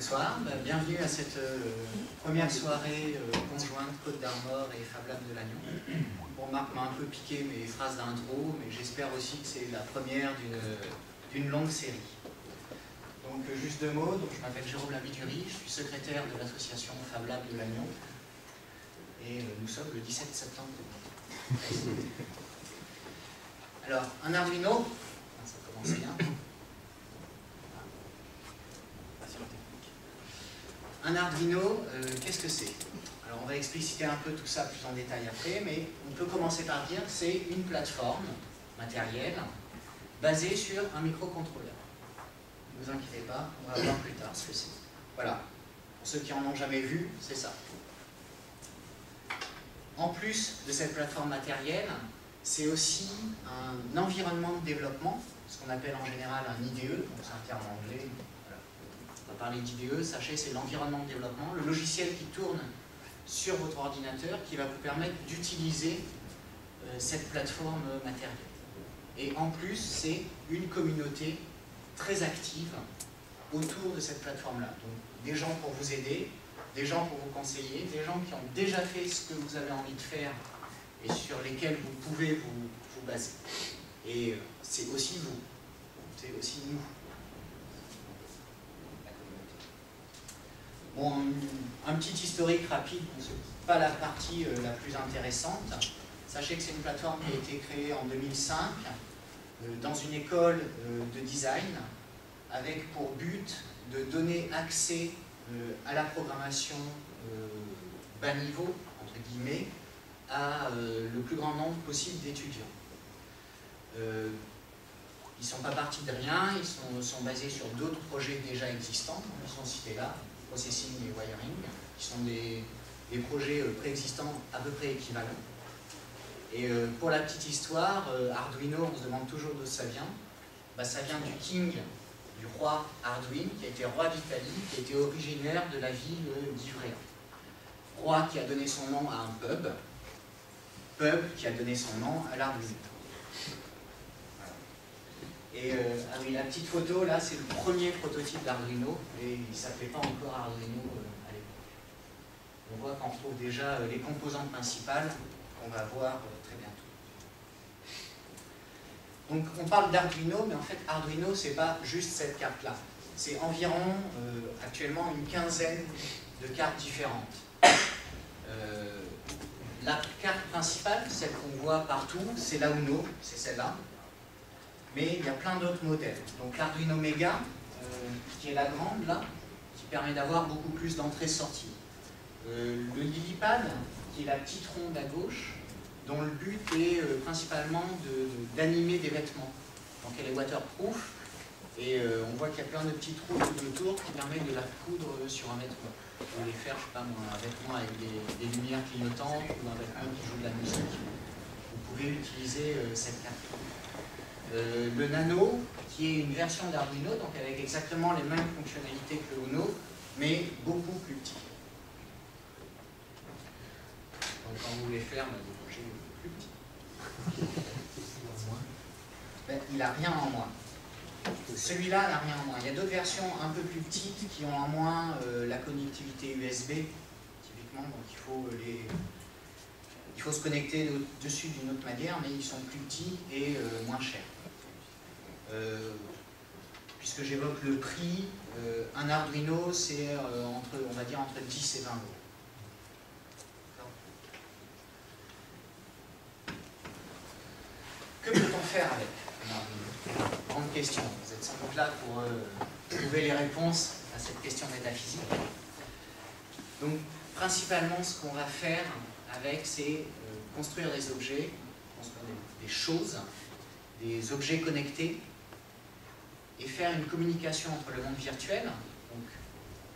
Bonsoir, bienvenue à cette première soirée conjointe Côte d'Armor et Fab Lab de Lannion. Bon, Marc m'a un peu piqué mes phrases d'intro, mais j'espère aussi que c'est la première d'une longue série. Donc juste deux mots, donc, je m'appelle Jérôme Labituri, je suis secrétaire de l'association Fab Lab de Lannion et nous sommes le 17 septembre. Alors, un Arduino, ça commence bien. Un Arduino, qu'est-ce que c'est? Alors on va expliciter un peu tout ça plus en détail après, mais on peut commencer par dire que c'est une plateforme matérielle basée sur un microcontrôleur. Ne vous inquiétez pas, on va voir plus tard ce que c'est. Voilà, pour ceux qui en ont jamais vu, c'est ça. En plus de cette plateforme matérielle, c'est aussi un environnement de développement, ce qu'on appelle en général un IDE, donc c'est un terme anglais. On va parler d'IDE, sachez, c'est l'environnement de développement, le logiciel qui tourne sur votre ordinateur qui va vous permettre d'utiliser cette plateforme matérielle. Et en plus, c'est une communauté très active autour de cette plateforme-là. Donc, des gens pour vous aider, des gens pour vous conseiller, des gens qui ont déjà fait ce que vous avez envie de faire et sur lesquels vous pouvez vous baser. Et c'est aussi vous, c'est aussi nous. Bon, un petit historique rapide, ce n'est pas la partie la plus intéressante. Sachez que c'est une plateforme qui a été créée en 2005 dans une école de design avec pour but de donner accès à la programmation bas niveau, entre guillemets, à le plus grand nombre possible d'étudiants. Ils ne sont pas partis de rien, ils sont basés sur d'autres projets déjà existants, ils sont cités là. Processing et wiring, qui sont des projets préexistants à peu près équivalents. Et pour la petite histoire, Arduino, on se demande toujours d'où ça vient. Ça vient du king, du roi Arduin, qui a été roi d'Italie, qui était originaire de la ville d'Ivrea. Roi qui a donné son nom à un pub qui a donné son nom à l'Arduino. Et ah oui, la petite photo, là, c'est le premier prototype d'Arduino, et il ne s'appelait pas encore Arduino à l'époque. On voit qu'on retrouve déjà les composantes principales qu'on va voir très bientôt. Donc on parle d'Arduino, mais en fait Arduino, ce n'est pas juste cette carte-là. C'est environ, actuellement, une quinzaine de cartes différentes. La carte principale, celle qu'on voit partout, c'est la Uno, c'est celle-là. Mais il y a plein d'autres modèles. Donc l'Arduino Mega, qui est la grande là, qui permet d'avoir beaucoup plus d'entrées-sorties. Le LilyPad, qui est la petite ronde à gauche, dont le but est principalement d'animer des vêtements. Donc elle est waterproof, et on voit qu'il y a plein de petits trous tout autour qui permettent de la coudre sur un vêtement. Vous voulez faire, je sais pas moi, un vêtement avec des lumières clignotantes ou un vêtement qui joue de la musique. Vous pouvez utiliser cette carte. Le Nano, qui est une version d'Arduino, donc avec exactement les mêmes fonctionnalités que le Uno, mais beaucoup plus petit. Donc quand vous voulez faire des projets plus petits. Il n'a rien en moins. Celui-là n'a rien en moins. Il y a d'autres versions un peu plus petites qui ont en moins la connectivité USB, typiquement, donc il faut se connecter dessus d'une autre manière, mais ils sont plus petits et moins chers. Puisque j'évoque le prix, un Arduino c'est on va dire entre 10 et 20 euros. Que peut-on faire avec un Arduino? Grande question, vous êtes sans doute là pour trouver les réponses à cette question métaphysique. Donc principalement ce qu'on va faire avec, c'est construire des objets, construire des choses, des objets connectés, et faire une communication entre le monde virtuel, donc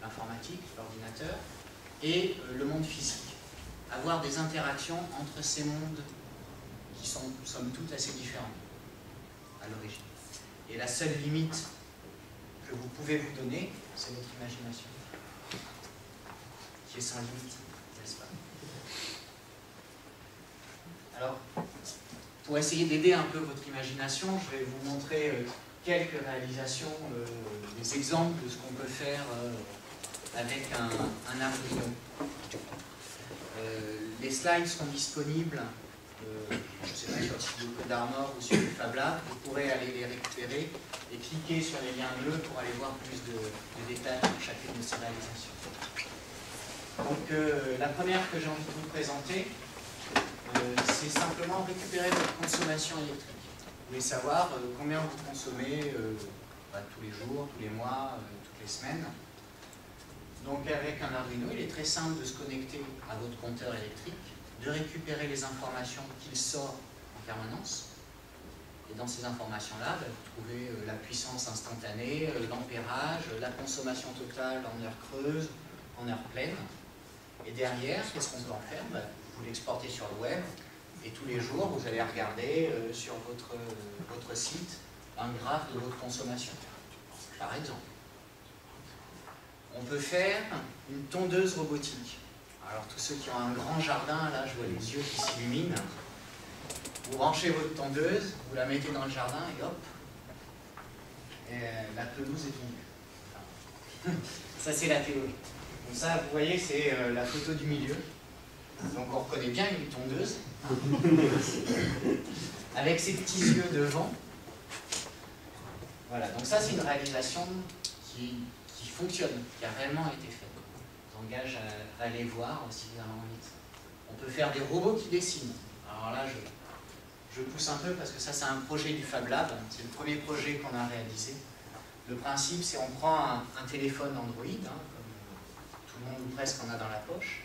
l'informatique, l'ordinateur, et le monde physique. Avoir des interactions entre ces mondes qui sont, somme toute, assez différents à l'origine. Et la seule limite que vous pouvez vous donner, c'est votre imagination, qui est sans limite, n'est-ce pas? Alors, pour essayer d'aider un peu votre imagination, je vais vous montrer quelques réalisations, des exemples de ce qu'on peut faire avec un Arduino. Les slides seront disponibles, je ne sais pas, sur le site de Code Armor ou sur le Fab Lab. Vous pourrez aller les récupérer et cliquer sur les liens bleus pour aller voir plus de détails sur chacune de ces réalisations. Donc la première que j'ai envie de vous présenter, c'est simplement récupérer votre consommation électrique. Vous voulez savoir combien vous consommez tous les jours, tous les mois, toutes les semaines. Donc avec un Arduino, il est très simple de se connecter à votre compteur électrique, de récupérer les informations qu'il sort en permanence. Et dans ces informations-là, vous trouvez la puissance instantanée, l'ampérage, la consommation totale en heure creuse, en heure pleine. Et derrière, qu'est-ce qu'on peut en faire? Vous l'exportez sur le web, et tous les jours, vous allez regarder sur votre site un graphe de votre consommation, par exemple. On peut faire une tondeuse robotique. Alors tous ceux qui ont un grand jardin, là je vois les yeux qui s'illuminent. Vous branchez votre tondeuse, vous la mettez dans le jardin et hop, et la pelouse est tondue. Ça c'est la théorie. Donc ça vous voyez c'est la photo du milieu. Donc on reconnaît bien une tondeuse. Avec ses petits yeux devant. Voilà, donc ça c'est une réalisation qui fonctionne, qui a réellement été faite. Je vous engage à aller voir suffisamment vite. On peut faire des robots qui dessinent. Alors là, je pousse un peu parce que ça, c'est un projet du Fab Lab. C'est le premier projet qu'on a réalisé. Le principe, c'est on prend un téléphone Android, comme tout le monde ou presque en a dans la poche.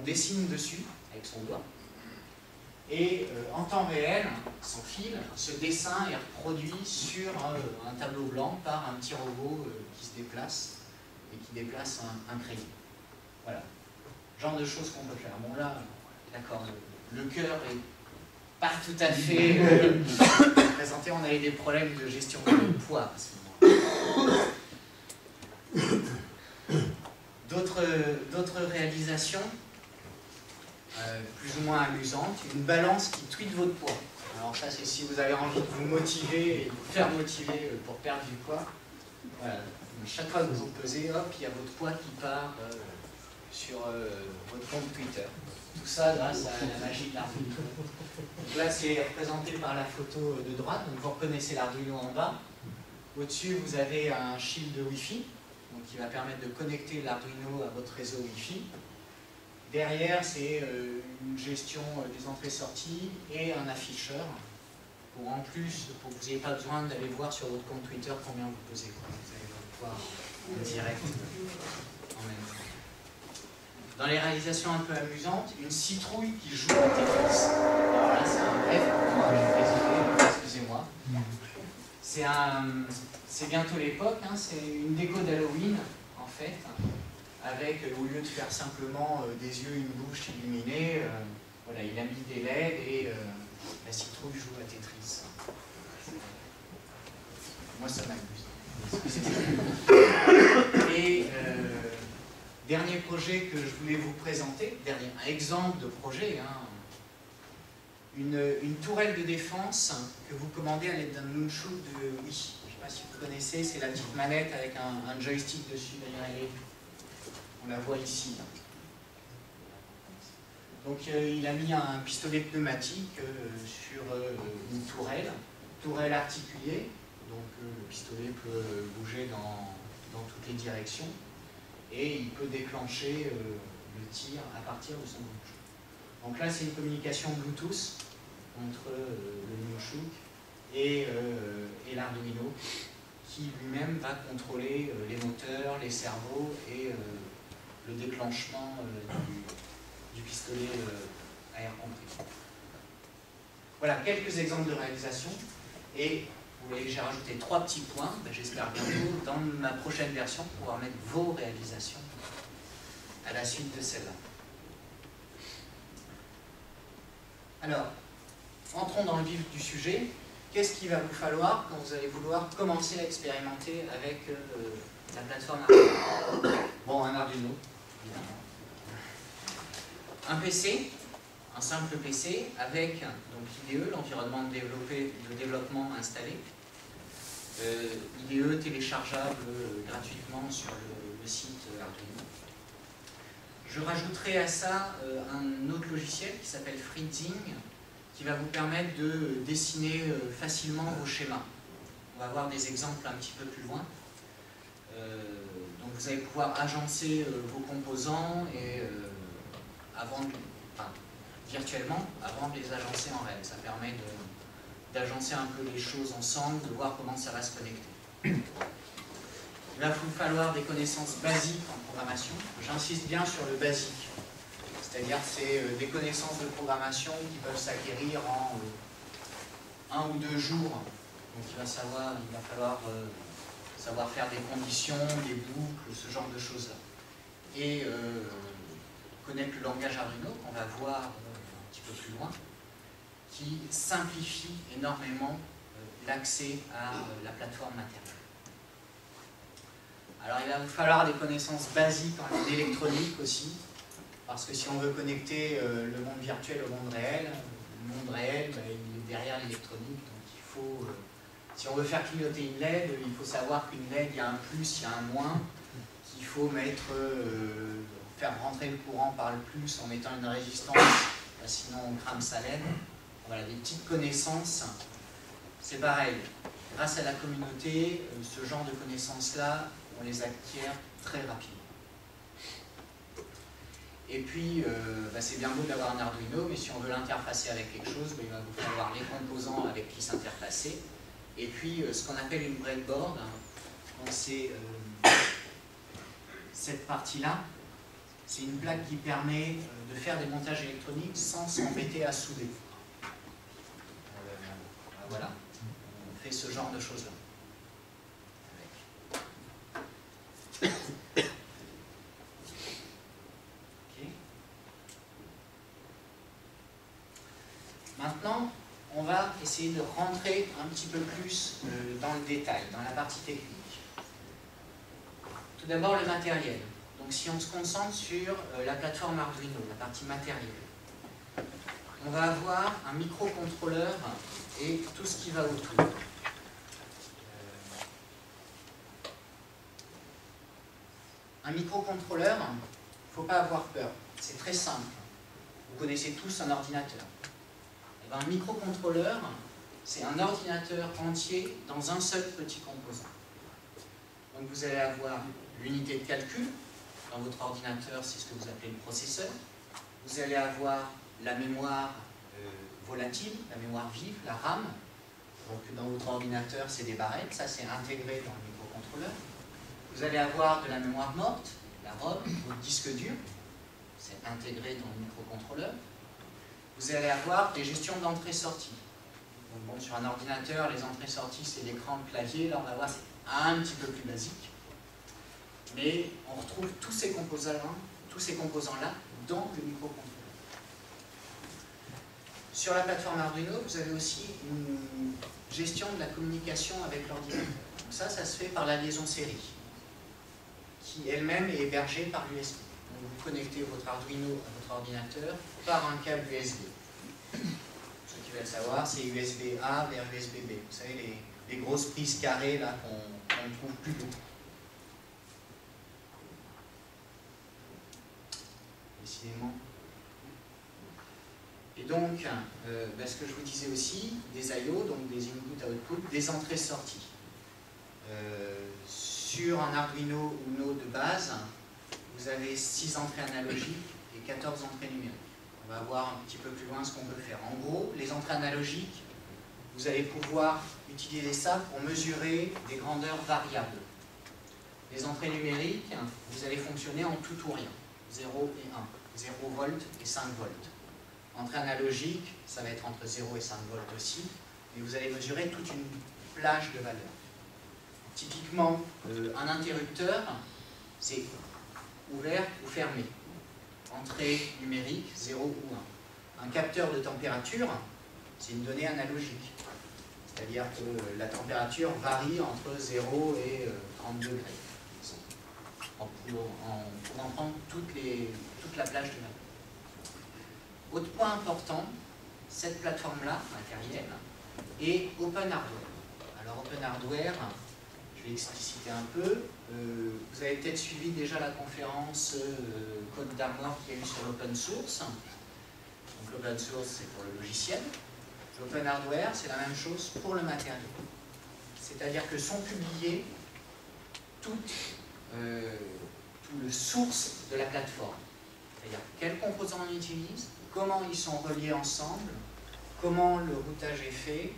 On dessine dessus avec son doigt. Et en temps réel, sans fil, ce dessin est reproduit sur un tableau blanc par un petit robot qui se déplace et qui déplace un crayon. Voilà. Genre de choses qu'on peut faire. Bon là, d'accord, le cœur est pas tout à fait présenté. On a eu des problèmes de gestion de poids à ce moment-là. D'autres réalisations plus ou moins amusantes. Une balance qui tweete votre poids. Alors ça, c'est si vous avez envie de vous motiver et de vous faire motiver pour perdre du poids. Voilà. Chaque fois que vous pesez, hop, il y a votre poids qui part sur votre compte Twitter. Tout ça grâce à la magie de l'Arduino. Donc là, c'est représenté par la photo de droite. Donc vous reconnaissez l'Arduino en bas. Au-dessus, vous avez un shield Wi-Fi, donc qui va permettre de connecter l'Arduino à votre réseau Wi-Fi. Derrière, c'est une gestion des entrées-sorties et un afficheur pour en plus, pour que vous n'ayez pas besoin d'aller voir sur votre compte Twitter combien vous pesez. Vous allez voir en direct en même temps. Dans les réalisations un peu amusantes, une citrouille qui joue à Tetris. Alors là, c'est un rêve pour moi, je suis désolé, excusez-moi. C'est bientôt l'époque, c'est une déco d'Halloween, en fait, avec, au lieu de faire simplement des yeux et une bouche illuminée, voilà, il a mis des LED et la citrouille joue à Tetris. Moi, ça m'amuse. Et dernier projet que je voulais vous présenter, dernier exemple de projet, une tourelle de défense que vous commandez à l'aide d'un Nunchuk de Wii. Je ne sais pas si vous connaissez, c'est la petite manette avec un joystick dessus. D'ailleurs, on la voit ici. Donc il a mis un pistolet pneumatique sur une tourelle articulée. Donc le pistolet peut bouger dans toutes les directions et il peut déclencher le tir à partir de son Nunchuk. Donc là, c'est une communication Bluetooth entre le Nunchuk et l'Arduino qui lui-même va contrôler les moteurs, les servos et le déclenchement du pistolet à air compris. Voilà quelques exemples de réalisation. Et vous voyez, j'ai rajouté 3 petits points. J'espère bientôt, dans ma prochaine version, pouvoir mettre vos réalisations à la suite de celle-là. Alors, entrons dans le vif du sujet. Qu'est-ce qu'il va vous falloir quand vous allez vouloir commencer à expérimenter avec la plateforme Arduino? Bon, un Arduino, évidemment. Un PC, un simple PC, avec l'IDE, l'environnement de développement installé. IDE téléchargeable gratuitement sur le site Arduino. Je rajouterai à ça un autre logiciel qui s'appelle Freezing, qui va vous permettre de dessiner facilement vos schémas. On va voir des exemples un petit peu plus loin. Donc vous allez pouvoir agencer vos composants et virtuellement avant de les agencer en réel. Ça permet d'agencer un peu les choses ensemble, de voir comment ça va se connecter. Il va vous falloir des connaissances basiques en programmation. J'insiste bien sur le basique. C'est-à-dire que c'est des connaissances de programmation qui peuvent s'acquérir en 1 ou 2 jours. Donc il va falloir savoir faire des conditions, des boucles, ce genre de choses-là. Et connaître le langage Arduino, qu'on va voir un petit peu plus loin, qui simplifie énormément l'accès à la plateforme matérielle. Alors il va vous falloir des connaissances basiques en électronique aussi, parce que si on veut connecter le monde virtuel au monde réel, le monde réel il est derrière l'électronique, donc il faut, si on veut faire clignoter une LED, il faut savoir qu'une LED, il y a un plus, il y a un moins, qu'il faut faire rentrer le courant par le plus en mettant une résistance, sinon on crame sa LED. Voilà, des petites connaissances, c'est pareil. Grâce à la communauté, ce genre de connaissances-là, on les acquiert très rapidement. Et puis, c'est bien beau d'avoir un Arduino, mais si on veut l'interfacer avec quelque chose, il va vous falloir les composants avec qui s'interfacer. Et puis, ce qu'on appelle une breadboard, c'est cette partie-là. C'est une plaque qui permet de faire des montages électroniques sans s'embêter à souder. Voilà, on fait ce genre de choses-là. Maintenant, on va essayer de rentrer un petit peu plus dans le détail, dans la partie technique. Tout d'abord, le matériel. Donc, si on se concentre sur la plateforme Arduino, la partie matérielle, on va avoir un microcontrôleur et tout ce qui va autour. Un microcontrôleur, il ne faut pas avoir peur, c'est très simple. Vous connaissez tous un ordinateur. Un microcontrôleur, c'est un ordinateur entier dans un seul petit composant. Donc vous allez avoir l'unité de calcul. Dans votre ordinateur, c'est ce que vous appelez le processeur. Vous allez avoir la mémoire volatile, la mémoire vive, la RAM. Donc dans votre ordinateur, c'est des barrettes. Ça, c'est intégré dans le microcontrôleur. Vous allez avoir de la mémoire morte, la ROM, votre disque dur. C'est intégré dans le microcontrôleur. Vous allez avoir des gestions d'entrée-sortie. Bon, sur un ordinateur, les entrées-sorties, c'est l'écran, le clavier. Là, on va voir, c'est un petit peu plus basique. Mais on retrouve tous ces composants-là dans le microcontrôleur. Sur la plateforme Arduino, vous avez aussi une gestion de la communication avec l'ordinateur. Donc ça se fait par la liaison série, qui elle-même est hébergée par l'USB. Vous connectez votre Arduino à votre ordinateur par un câble USB. Ceux qui veulent savoir, c'est USB A vers USB B. Vous savez, les grosses prises carrées là qu'on ne trouve plus beaucoup. Décidément. Et donc, ce que je vous disais aussi, des I/O, donc des input-output, des entrées-sorties. Sur un Arduino Uno de base, vous avez 6 entrées analogiques et 14 entrées numériques. On va voir un petit peu plus loin ce qu'on peut faire. En gros, les entrées analogiques, vous allez pouvoir utiliser ça pour mesurer des grandeurs variables. Les entrées numériques, vous allez fonctionner en tout ou rien, 0 et 1, 0 volts et 5 volts. Entrée analogique, ça va être entre 0 et 5 volts aussi, et vous allez mesurer toute une plage de valeurs. Typiquement, un interrupteur, c'est ouvert ou fermé. Entrée numérique, 0 ou 1. Un capteur de température, c'est une donnée analogique. C'est-à-dire que la température varie entre 0 et 30 degrés. Pour en prendre toute la plage de valeurs. Autre point important, cette plateforme-là, matérielle, est Open Hardware. Alors Open Hardware, je vais expliciter un peu. Vous avez peut-être suivi déjà la conférence Code d'Armor qu'il y a eu sur l'open source. Donc l'open source, c'est pour le logiciel. L'open hardware, c'est la même chose pour le matériel. C'est-à-dire que sont publiés tout le source de la plateforme. C'est-à-dire quels composants on utilise, comment ils sont reliés ensemble, comment le routage est fait.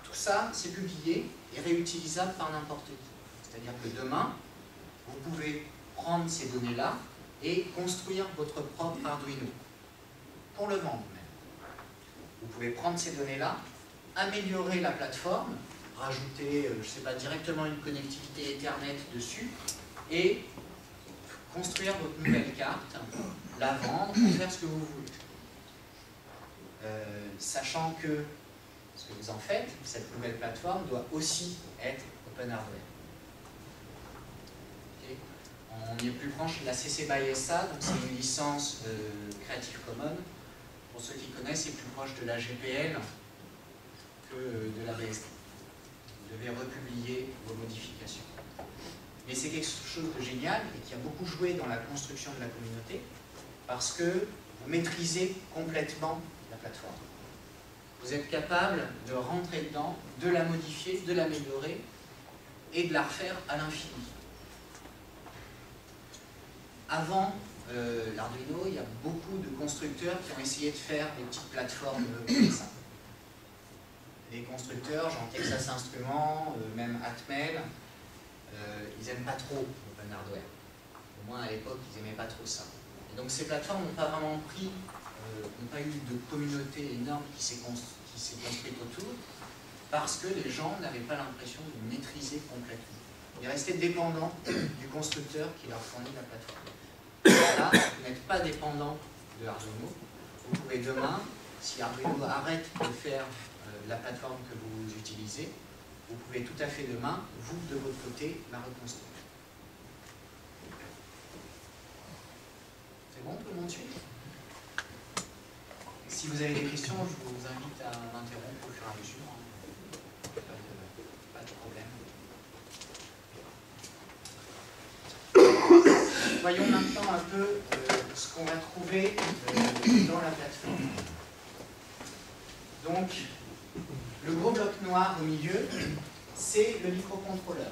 Tout ça, c'est publié et réutilisable par n'importe qui. C'est-à-dire que demain, vous pouvez prendre ces données-là et construire votre propre Arduino, pour le vendre même. Vous pouvez prendre ces données-là, améliorer la plateforme, rajouter, je ne sais pas, directement une connectivité Ethernet dessus, et construire votre nouvelle carte, la vendre, faire ce que vous voulez. Sachant que ce que vous en faites, cette nouvelle plateforme doit aussi être open hardware. Okay. On y est plus proche de la CC BY SA, donc c'est une licence Creative Commons. Pour ceux qui connaissent, c'est plus proche de la GPL que de la BSD. Vous devez republier vos modifications. Mais c'est quelque chose de génial et qui a beaucoup joué dans la construction de la communauté parce que vous maîtrisez complètement la plateforme. Vous êtes capable de rentrer dedans, de la modifier, de l'améliorer et de la refaire à l'infini. Avant l'Arduino, il y a beaucoup de constructeurs qui ont essayé de faire des petites plateformes comme ça. Les constructeurs, genre Texas Instruments, même Atmel, ils n'aiment pas trop l'open hardware. Au moins à l'époque, ils n'aimaient pas trop ça. Et donc ces plateformes n'ont pas vraiment pris, n'ont pas eu de communauté énorme qui s'est construite autour, parce que les gens n'avaient pas l'impression de maîtriser complètement. Ils restaient dépendants du constructeur qui leur fournit la plateforme. Là, vous n'êtes pas dépendant de Arduino. Vous pouvez demain, si Arduino arrête de faire la plateforme que vous utilisez, vous pouvez tout à fait demain, vous, de votre côté, la reconstruire. C'est bon, tout le monde suit? Si vous avez des questions, je vous invite à m'interrompre au fur et à mesure. Pas de problème. Voyons maintenant un peu ce qu'on va trouver dans la plateforme. Donc, le gros bloc noir au milieu, c'est le microcontrôleur.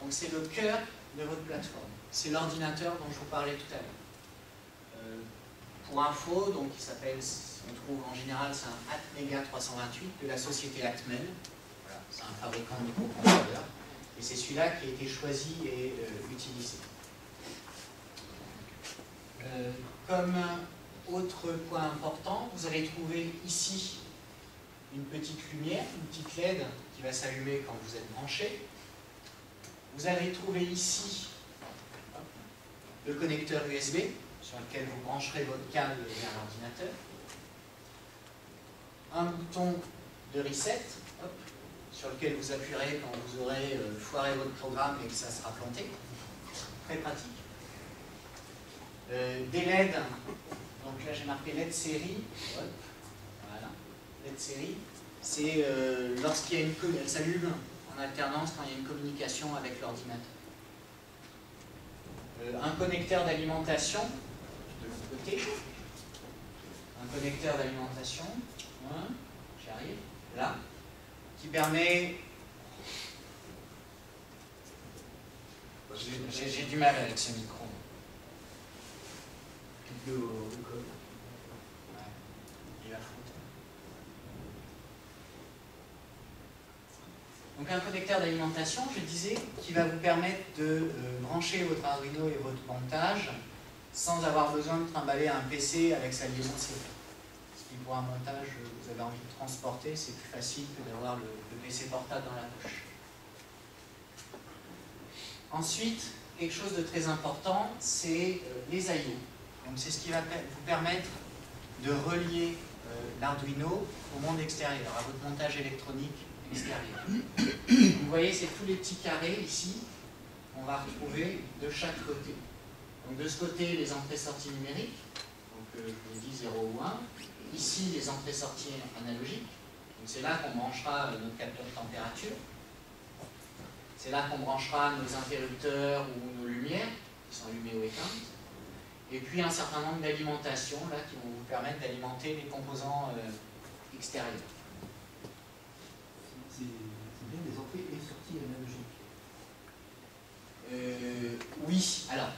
Donc c'est le cœur de votre plateforme. C'est l'ordinateur dont je vous parlais tout à l'heure. Pour info, donc il s'appelle, on trouve en général, c'est un Atmega 328 de la société Atmel. Voilà, c'est un fabricant de microcontrôleurs. Et c'est celui-là qui a été choisi et utilisé. Comme autre point important, vous allez trouver ici une petite lumière, une petite LED qui va s'allumer quand vous êtes branché. Vous allez trouver ici le connecteur USB sur lequel vous brancherez votre câble vers l'ordinateur. Un bouton de reset sur lequel vous appuierez quand vous aurez foiré votre programme et que ça sera planté. Très pratique. Des LED, donc là j'ai marqué LED série. Voilà. LED série, c'est lorsqu'il y a elle s'allume en alternance quand il y a une communication avec l'ordinateur. Un connecteur d'alimentation de l'autre côté. Un connecteur d'alimentation, j'y arrive, là, qui permet. J'ai du mal avec ce micro. Ouais, il va foutre. Donc un connecteur d'alimentation, je disais, qui va vous permettre de brancher votre Arduino et votre montage sans avoir besoin de trimballer un PC avec sa liaison CD. Ce qui pour un montage, vous avez envie de transporter, c'est plus facile que d'avoir le PC portable dans la poche. Ensuite, quelque chose de très important, c'est les I/O. Donc c'est ce qui va vous permettre de relier l'Arduino au monde extérieur, à votre montage électronique extérieur. Vous voyez, c'est tous les petits carrés ici qu'on va retrouver de chaque côté. Donc de ce côté, les entrées-sorties numériques, donc je vous ai dit 0 ou 1. Ici, les entrées-sorties analogiques. Donc c'est là qu'on branchera notre capteur de température. C'est là qu'on branchera nos interrupteurs ou nos lumières, qui sont allumées ou éteintes. Et puis un certain nombre d'alimentations là qui vont vous permettre d'alimenter les composants extérieurs. C'est bien des entrées et sorties analogiques. Oui, alors,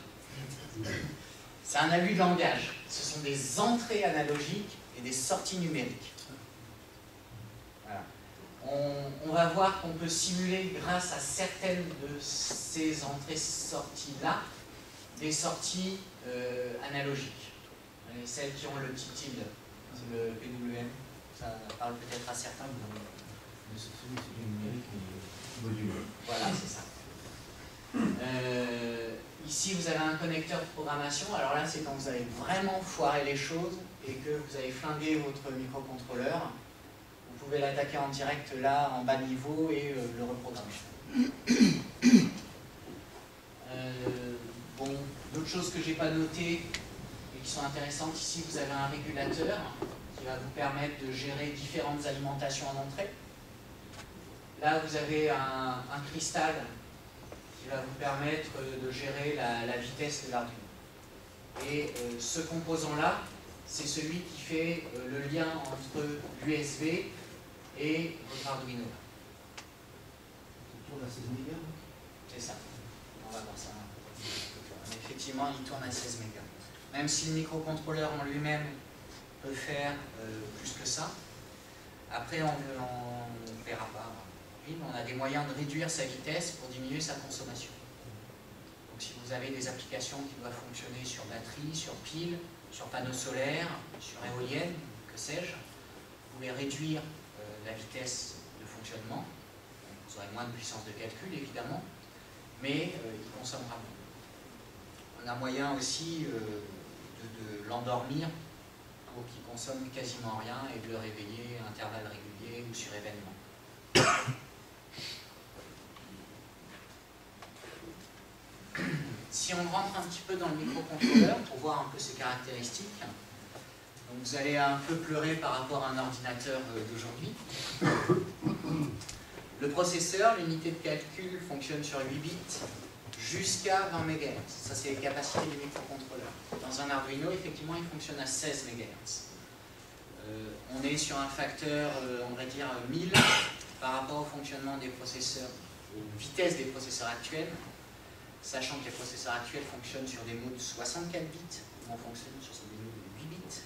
c'est un abus de langage. Ce sont des entrées analogiques et des sorties numériques. Voilà. On va voir qu'on peut simuler, grâce à certaines de ces entrées-sorties-là, des sorties analogiques. Et celles qui ont le petit tilde, c'est le PWM, ça parle peut-être à certains. C'est du numérique et modulé. Voilà, c'est ça. Ici, vous avez un connecteur de programmation. Alors là, c'est quand vous avez vraiment foiré les choses et que vous avez flingué votre microcontrôleur. Vous pouvez l'attaquer en direct là, en bas niveau, et le reprogrammer. Bon, d'autres choses que je n'ai pas notées et qui sont intéressantes, ici, vous avez un régulateur qui va vous permettre de gérer différentes alimentations en entrée. Là, vous avez un cristal qui va vous permettre de gérer la vitesse de l'Arduino. Et ce composant-là, c'est celui qui fait le lien entre l'USB et votre Arduino. Il tourne à 16 mégas. C'est ça. On va voir ça. Effectivement, il tourne à 16 mégas. Même si le microcontrôleur en lui-même peut faire plus que ça, après on verra pas. On a des moyens de réduire sa vitesse pour diminuer sa consommation. Donc si vous avez des applications qui doivent fonctionner sur batterie, sur pile, sur panneaux solaires, sur éoliennes, que sais-je, vous pouvez réduire la vitesse de fonctionnement. Vous aurez moins de puissance de calcul évidemment, mais il consommera moins. On a moyen aussi de l'endormir pour qu'il consomme quasiment rien et de le réveiller à intervalles réguliers ou sur événement. Si on rentre un petit peu dans le microcontrôleur pour voir un peu ses caractéristiques, donc vous allez un peu pleurer par rapport à un ordinateur d'aujourd'hui. Le processeur, l'unité de calcul, fonctionne sur 8 bits jusqu'à 20 MHz. Ça, c'est les capacités du microcontrôleur. Dans un Arduino, effectivement, il fonctionne à 16 MHz. On est sur un facteur, on va dire, 1000 par rapport au fonctionnement des processeurs, aux vitesses des processeurs actuels, sachant que les processeurs actuels fonctionnent sur des modes 64 bits, on fonctionne sur des modes de 8 bits.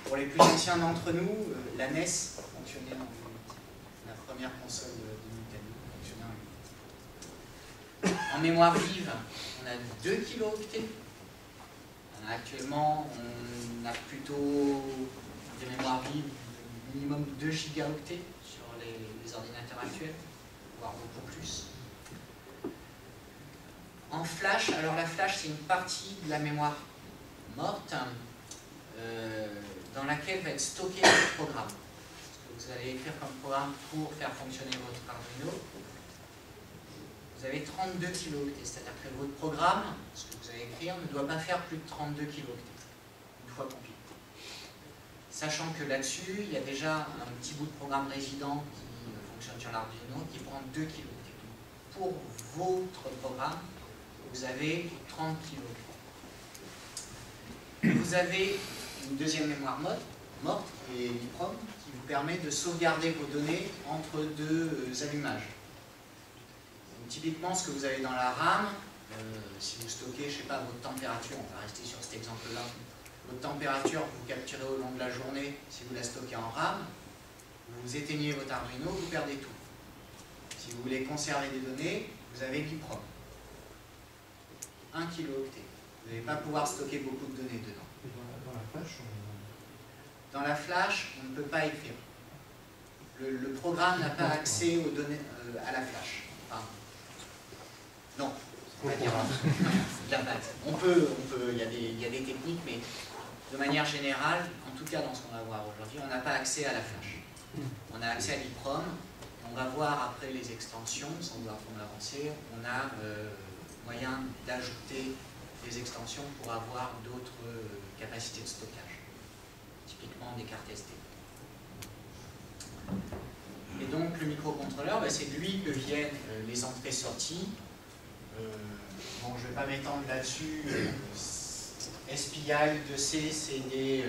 Pour les plus anciens d'entre nous, la NES fonctionnait en 8 bits. La première console de Nintendo fonctionnait en 8 bits. En mémoire vive, on a 2 kilooctets. Actuellement, on a plutôt des mémoires vives minimum 2 gigaoctets sur les ordinateurs actuels, voire beaucoup plus. En flash, alors la flash c'est une partie de la mémoire morte dans laquelle va être stocké le programme. Ce que vous allez écrire comme programme pour faire fonctionner votre Arduino. Vous avez 32 kilooctets, c'est-à-dire que votre programme, ce que vous allez écrire, ne doit pas faire plus de 32 kilooctets, une fois compilé. Sachant que là-dessus, il y a déjà un petit bout de programme résident qui fonctionne sur l'Arduino qui prend 2 kilooctets. Pour votre programme, vous avez 30 kilooctets. Vous avez une deuxième mémoire morte, qui est l'EEPROM, qui vous permet de sauvegarder vos données entre deux allumages. Donc, typiquement, ce que vous avez dans la RAM, si vous stockez, je ne sais pas, votre température, on va rester sur cet exemple-là, votre température, vous capturez au long de la journée, si vous la stockez en RAM, vous éteignez votre Arduino, vous perdez tout. Si vous voulez conserver des données, vous avez l'EEPROM. 1 kilooctet. Vous n'allez pas pouvoir stocker beaucoup de données dedans. Dans la flash, dans la flash, on ne peut pas écrire. Le programme n'a pas accès aux données, à la flash. Enfin, non, on va dire la base. On peut, il y a des techniques, mais de manière générale, en tout cas dans ce qu'on va voir aujourd'hui, on n'a pas accès à la flash. On a accès à l'EEPROM. On va voir après les extensions, sans vouloir trop avancer, on a moyen d'ajouter des extensions pour avoir d'autres capacités de stockage, typiquement des cartes SD. Et donc le microcontrôleur, c'est de lui que viennent les entrées-sorties. Bon, je ne vais pas m'étendre là-dessus. SPI 2C, c'est des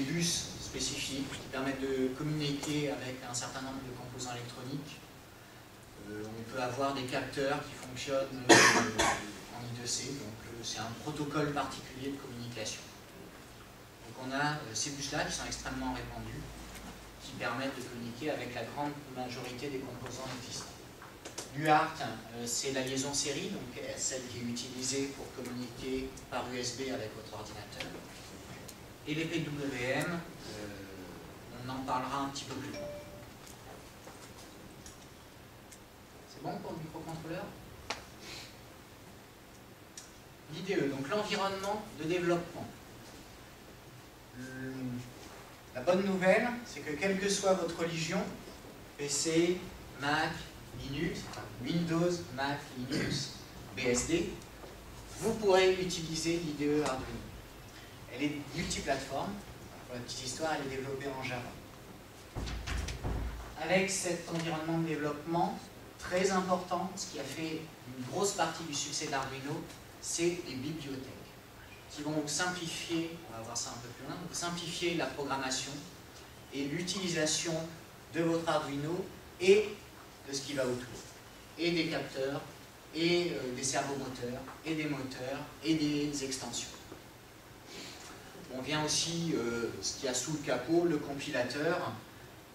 bus spécifiques qui permettent de communiquer avec un certain nombre de composants électroniques. On peut avoir des capteurs qui fonctionnent en I2C, donc c'est un protocole particulier de communication. Donc on a ces bus-là qui sont extrêmement répandus, qui permettent de communiquer avec la grande majorité des composants existants. L'UART, c'est la liaison série, donc celle qui est utilisée pour communiquer par USB avec votre ordinateur. Et les PWM, on en parlera un petit peu plus tard. C'est bon pour le microcontrôleur? L'IDE, donc l'environnement de développement. La bonne nouvelle, c'est que quelle que soit votre religion, PC, Mac, Linux, Windows, Mac, Linux, BSD, vous pourrez utiliser l'IDE Arduino. Elle est multiplateforme. Pour la petite histoire, elle est développée en Java. Avec cet environnement de développement très important, ce qui a fait une grosse partie du succès d'Arduino, c'est les bibliothèques qui vont vous simplifier, on va voir ça un peu plus loin, vous simplifier la programmation et l'utilisation de votre Arduino et de ce qui va autour, et des capteurs, et des servomoteurs, et des moteurs, et des extensions. On vient aussi, ce qu'il y a sous le capot, le compilateur,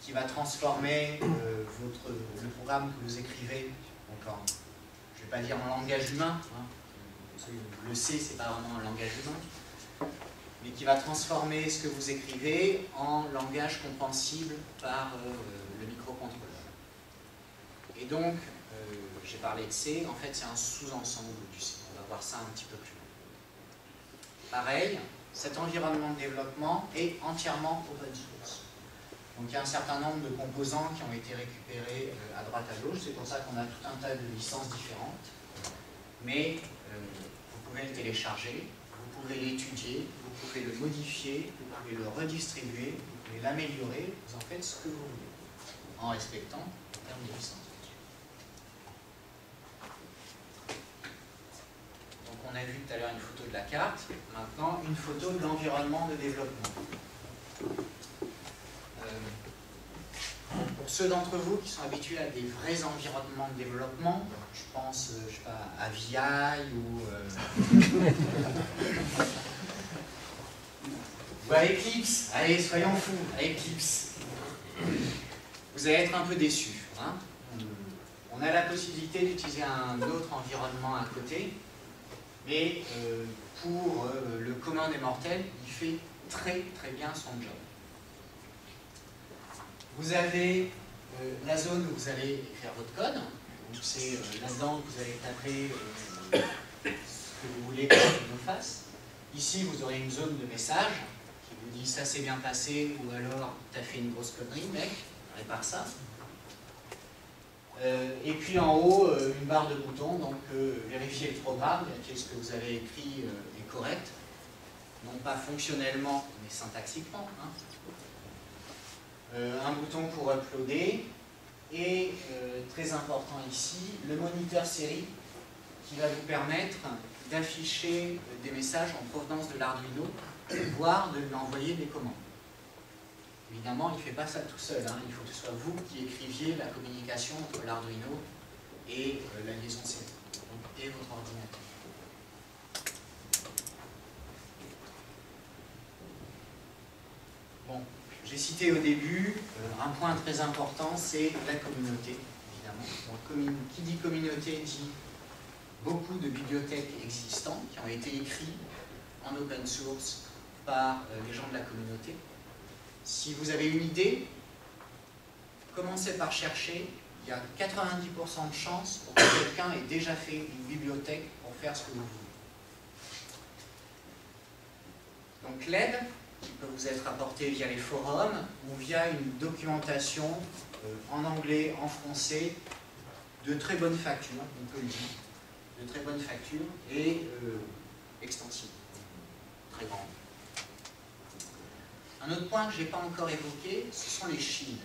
qui va transformer le programme que vous écrivez, donc je ne vais pas dire en langage humain, hein, le C, c'est pas vraiment un langage humain, mais qui va transformer ce que vous écrivez en langage compréhensible par le microcontrôleur. Et donc, j'ai parlé de C, en fait c'est un sous-ensemble du C. On va voir ça un petit peu plus loin. Pareil, cet environnement de développement est entièrement open source. Donc il y a un certain nombre de composants qui ont été récupérés à droite à gauche, c'est pour ça qu'on a tout un tas de licences différentes. Mais vous pouvez le télécharger, vous pouvez l'étudier, vous pouvez le modifier, vous pouvez le redistribuer, vous pouvez l'améliorer, vous en faites ce que vous voulez, en respectant en termes de licence. Donc on a vu tout à l'heure une photo de la carte, maintenant une photo de l'environnement de développement. Pour ceux d'entre vous qui sont habitués à des vrais environnements de développement, je pense je sais pas, à VI ou à Eclipse, allez soyons fous, à Eclipse, vous allez être un peu déçus. Hein. On a la possibilité d'utiliser un autre environnement à côté, mais pour le commun des mortels, il fait très très bien son job. Vous avez la zone où vous allez écrire votre code, donc c'est là-dedans que vous allez taper ce que vous voulez que l'Arduino fasse. Ici, vous aurez une zone de message qui vous dit ça s'est bien passé ou alors t'as fait une grosse connerie, mec, répare ça. Et puis en haut, une barre de boutons, donc vérifier le programme, vérifier ce que vous avez écrit est correct, non pas fonctionnellement, mais syntaxiquement. Hein. Un bouton pour uploader, et très important ici, le moniteur série qui va vous permettre d'afficher des messages en provenance de l'Arduino, voire de lui envoyer des commandes. Évidemment, il ne fait pas ça tout seul, hein. Il faut que ce soit vous qui écriviez la communication entre l'Arduino et la liaison série, et votre ordinateur. Bon. J'ai cité au début, un point très important, c'est la communauté, évidemment. Donc, qui dit communauté dit beaucoup de bibliothèques existantes qui ont été écrites en open source par les gens de la communauté. Si vous avez une idée, commencez par chercher. Il y a 90% de chances pour que quelqu'un ait déjà fait une bibliothèque pour faire ce que vous voulez. Donc l'aide qui peut vous être apporté via les forums ou via une documentation en anglais, en français, de très bonne facture, on peut le dire, de très bonne facture et extensible, très grande. Un autre point que je n'ai pas encore évoqué, ce sont les shields.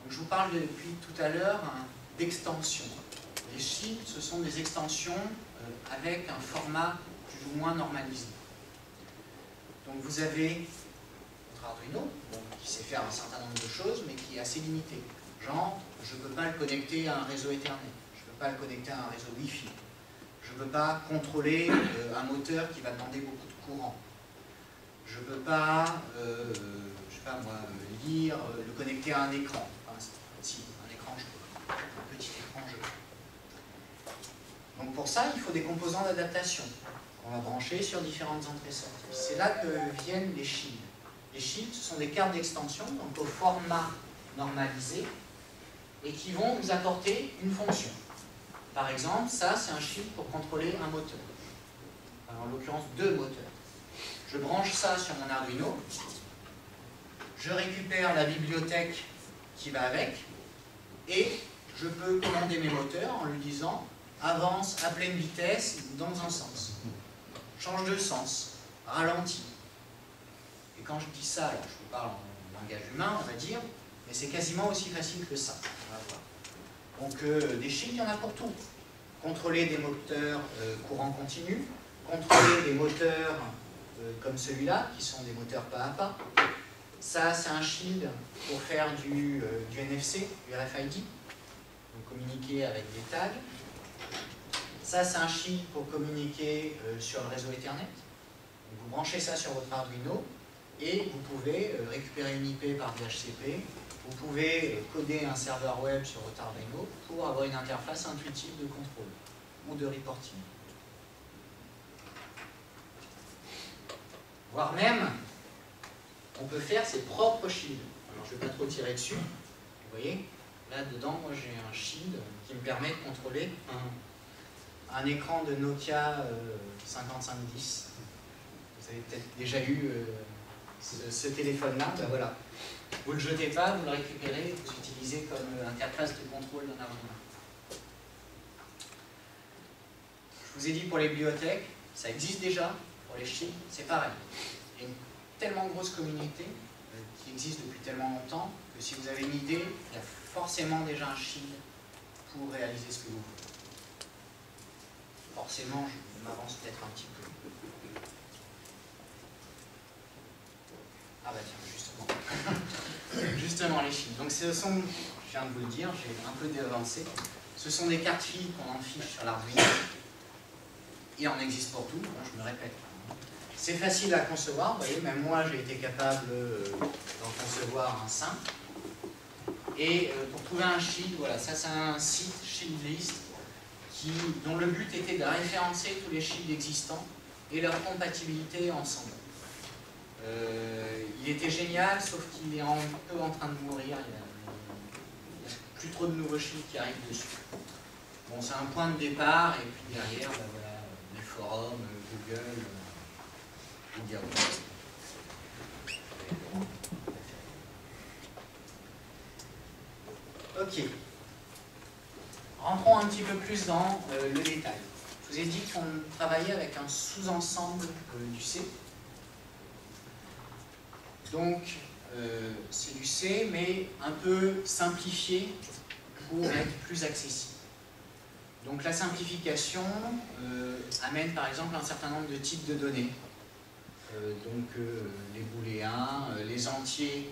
Donc, je vous parle depuis tout à l'heure d'extensions. Les shields, ce sont des extensions avec un format plus ou moins normalisé. Donc vous avez votre Arduino, qui sait faire un certain nombre de choses, mais qui est assez limité. Genre, je ne peux pas le connecter à un réseau Ethernet, je ne peux pas le connecter à un réseau Wi-Fi, je ne peux pas contrôler un moteur qui va demander beaucoup de courant. Je ne peux pas, je sais pas moi, lire, le connecter à un écran. Enfin, si, un écran, je peux. Un petit écran, je peux. Donc pour ça, il faut des composants d'adaptation qu'on va brancher sur différentes entrées-sorties. C'est là que viennent les shields. Les shields, ce sont des cartes d'extension, donc au format normalisé, et qui vont vous apporter une fonction. Par exemple, ça, c'est un shield pour contrôler un moteur. Alors, en l'occurrence, 2 moteurs. Je branche ça sur mon Arduino, je récupère la bibliothèque qui va avec, et je peux commander mes moteurs en lui disant avance à pleine vitesse dans un sens, change de sens, ralentit. Et quand je dis ça, alors je vous parle en langage humain, on va dire, mais c'est quasiment aussi facile que ça. On va voir. Donc des shields, il y en a pour tout. Contrôler des moteurs courant continu, contrôler des moteurs comme celui-là, qui sont des moteurs pas à pas. Ça, c'est un shield pour faire du NFC, du RFID, donc communiquer avec des tags. Ça, c'est un shield pour communiquer sur le réseau Ethernet. Donc, vous branchez ça sur votre Arduino et vous pouvez récupérer une IP par DHCP. Vous pouvez coder un serveur web sur votre Arduino pour avoir une interface intuitive de contrôle ou de reporting. Voire même, on peut faire ses propres shields. Alors, je ne vais pas trop tirer dessus. Vous voyez, là dedans, moi j'ai un shield qui me permet de contrôler un écran de Nokia 5510. Vous avez peut-être déjà eu ce téléphone-là. Ben voilà. Vous ne le jetez pas, vous le récupérez, vous l'utilisez comme interface de contrôle d'un Arduino. Je vous ai dit pour les bibliothèques, ça existe déjà. Pour les shields, c'est pareil. Il y a une tellement grosse communauté qui existe depuis tellement longtemps que si vous avez une idée, il y a forcément déjà un shield pour réaliser ce que vous voulez. Forcément, je m'avance peut-être un petit peu. Ah bah tiens, justement. Justement les shields. Donc ce sont, je viens de vous le dire, j'ai un peu avancé. Ce sont des cartes filles qu'on enfiche sur l'Arduino. Il en existe pour tout, bon, je me répète. C'est facile à concevoir, vous voyez, même moi j'ai été capable d'en concevoir un simple. Et pour trouver un shield, voilà, ça c'est un site Shieldlist dont le but était de référencer tous les shields existants et leur compatibilité ensemble. Il était génial, sauf qu'il est un peu en train de mourir, il n'y a plus trop de nouveaux shields qui arrivent dessus. Bon, c'est un point de départ, et puis derrière, ben voilà, les forums, Google, Ok. Rentrons un petit peu plus dans le détail. Je vous ai dit qu'on travaillait avec un sous-ensemble du C. Donc, c'est du C, mais un peu simplifié pour être plus accessible. Donc, la simplification amène par exemple un certain nombre de types de données. Les booléens, les entiers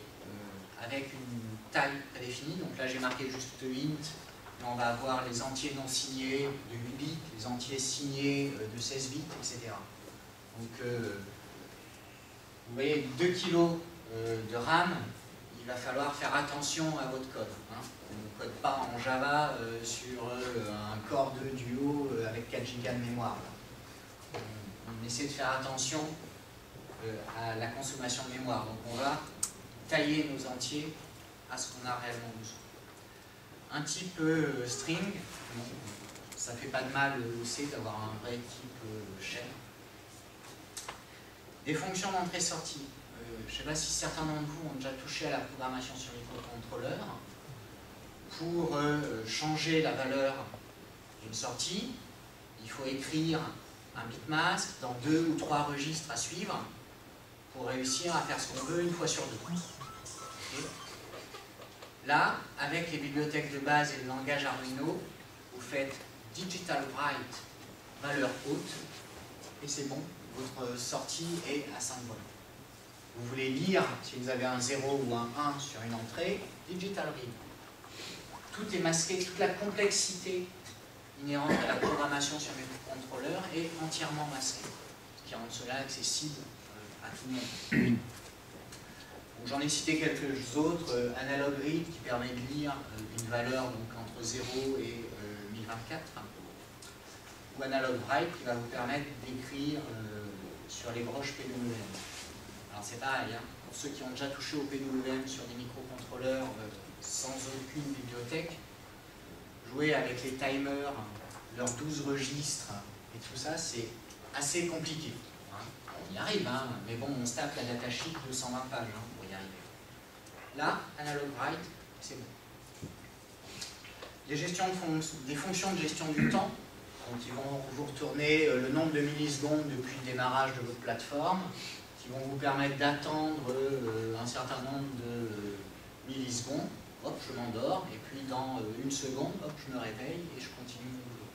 avec une taille prédéfinie. Donc là j'ai marqué juste int, mais on va avoir les entiers non signés de 8 bits, les entiers signés de 16 bits, etc. Donc vous voyez 2 kg de RAM, il va falloir faire attention à votre code. Hein. On ne code pas en Java sur un Core 2 Duo avec 4 Go de mémoire. On essaie de faire attention à la consommation de mémoire. Donc on va tailler nos entiers à ce qu'on a réellement besoin. Un type string, bon, ça ne fait pas de mal aussi d'avoir un vrai type shell. Des fonctions d'entrée-sortie. Je ne sais pas si certains d'entre vous ont déjà touché à la programmation sur microcontrôleur. Pour changer la valeur d'une sortie, il faut écrire un bitmask dans 2 ou 3 registres à suivre pour réussir à faire ce qu'on veut une fois sur 2. Okay. Là, avec les bibliothèques de base et le langage Arduino, vous faites digital write, valeur haute, et c'est bon, votre sortie est à 5 volts. Vous voulez lire, si vous avez un 0 ou un 1 sur une entrée, digital read. Tout est masqué, toute la complexité inhérente à la programmation sur microcontrôleur est entièrement masquée, ce qui rend cela accessible à tout le monde. J'en ai cité quelques autres, Analog Read qui permet de lire une valeur donc, entre 0 et 1024, ou Analog Write qui va vous permettre d'écrire sur les broches PWM. Alors c'est pareil, hein, pour ceux qui ont déjà touché au PWM sur des microcontrôleurs sans aucune bibliothèque, jouer avec les timers, leurs 12 registres et tout ça, c'est assez compliqué. Hein. On y arrive, hein, mais bon, on se tape la datasheet de 120 pages hein, pour y arriver. Là, Analog Write, c'est bon. Des fonctions de gestion du temps, donc qui vont vous retourner le nombre de millisecondes depuis le démarrage de votre plateforme, qui vont vous permettre d'attendre un certain nombre de millisecondes. Hop, je m'endors, et puis dans une seconde, hop, je me réveille et je continue mon boulot.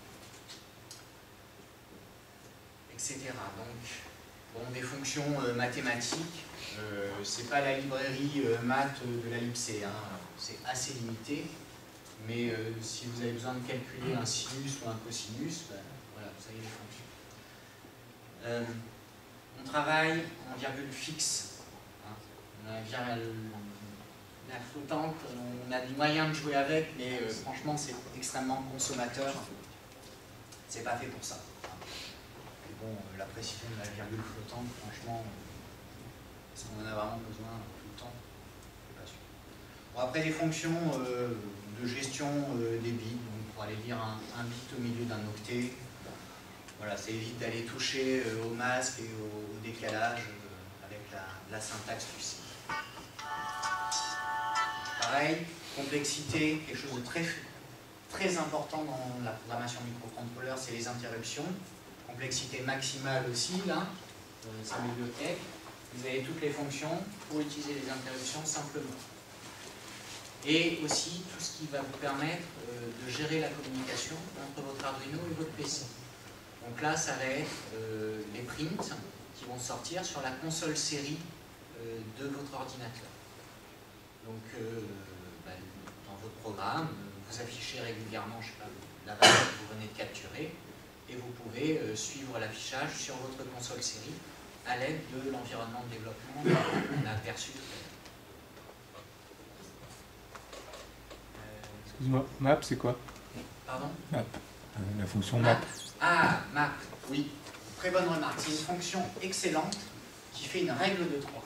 Etc. Donc, bon, des fonctions mathématiques, c'est pas la librairie maths de la LibC, hein, c'est assez limité, mais si vous avez besoin de calculer un sinus ou un cosinus, ben, voilà, vous avez les fonctions. On travaille en virgule fixe. Hein. La flottante, on a des moyens de jouer avec, mais franchement, c'est extrêmement consommateur. C'est pas fait pour ça. Et bon, la précision de la virgule flottante, franchement, est-ce qu'on en a vraiment besoin tout le temps? Je suis pas sûr. Bon, après, des fonctions de gestion des bits, donc pour aller lire un bit au milieu d'un octet. Voilà, ça évite d'aller toucher au masque et au décalage avec la syntaxe du C. Pareil, complexité, quelque chose de très important dans la programmation microcontrôleur, c'est les interruptions. Complexité maximale aussi, là, sa bibliothèque. Vous avez toutes les fonctions pour utiliser les interruptions simplement. Et aussi tout ce qui va vous permettre de gérer la communication entre votre Arduino et votre PC. Donc là, ça va être les prints qui vont sortir sur la console série de votre ordinateur. Donc, dans votre programme, vous affichez régulièrement, je sais pas, la valeur que vous venez de capturer, et vous pouvez suivre l'affichage sur votre console série à l'aide de l'environnement de développement qu'on a aperçu tout à l'heure. Excuse-moi, map c'est quoi? Pardon? Map. La fonction map. Ah, map, oui. Très bonne remarque. C'est une fonction excellente qui fait une règle de 3.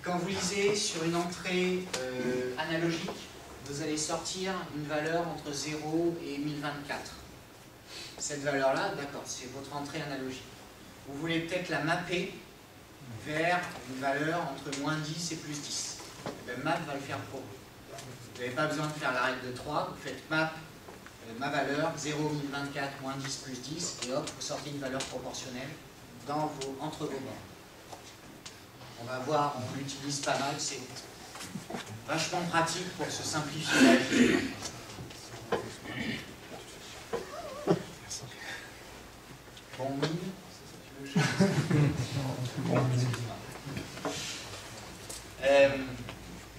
Quand vous lisez sur une entrée analogique, vous allez sortir une valeur entre 0 et 1024. Cette valeur-là, d'accord, c'est votre entrée analogique. Vous voulez peut-être la mapper vers une valeur entre moins 10 et plus 10. Et bien, map va le faire pour vous. Vous n'avez pas besoin de faire la règle de 3, vous faites map, ma valeur, 0, 1024, moins 10, plus 10, et hop, vous sortez une valeur proportionnelle entre vos bords. On va voir, on l'utilise pas mal, c'est vachement pratique pour se simplifier la vie. Bon,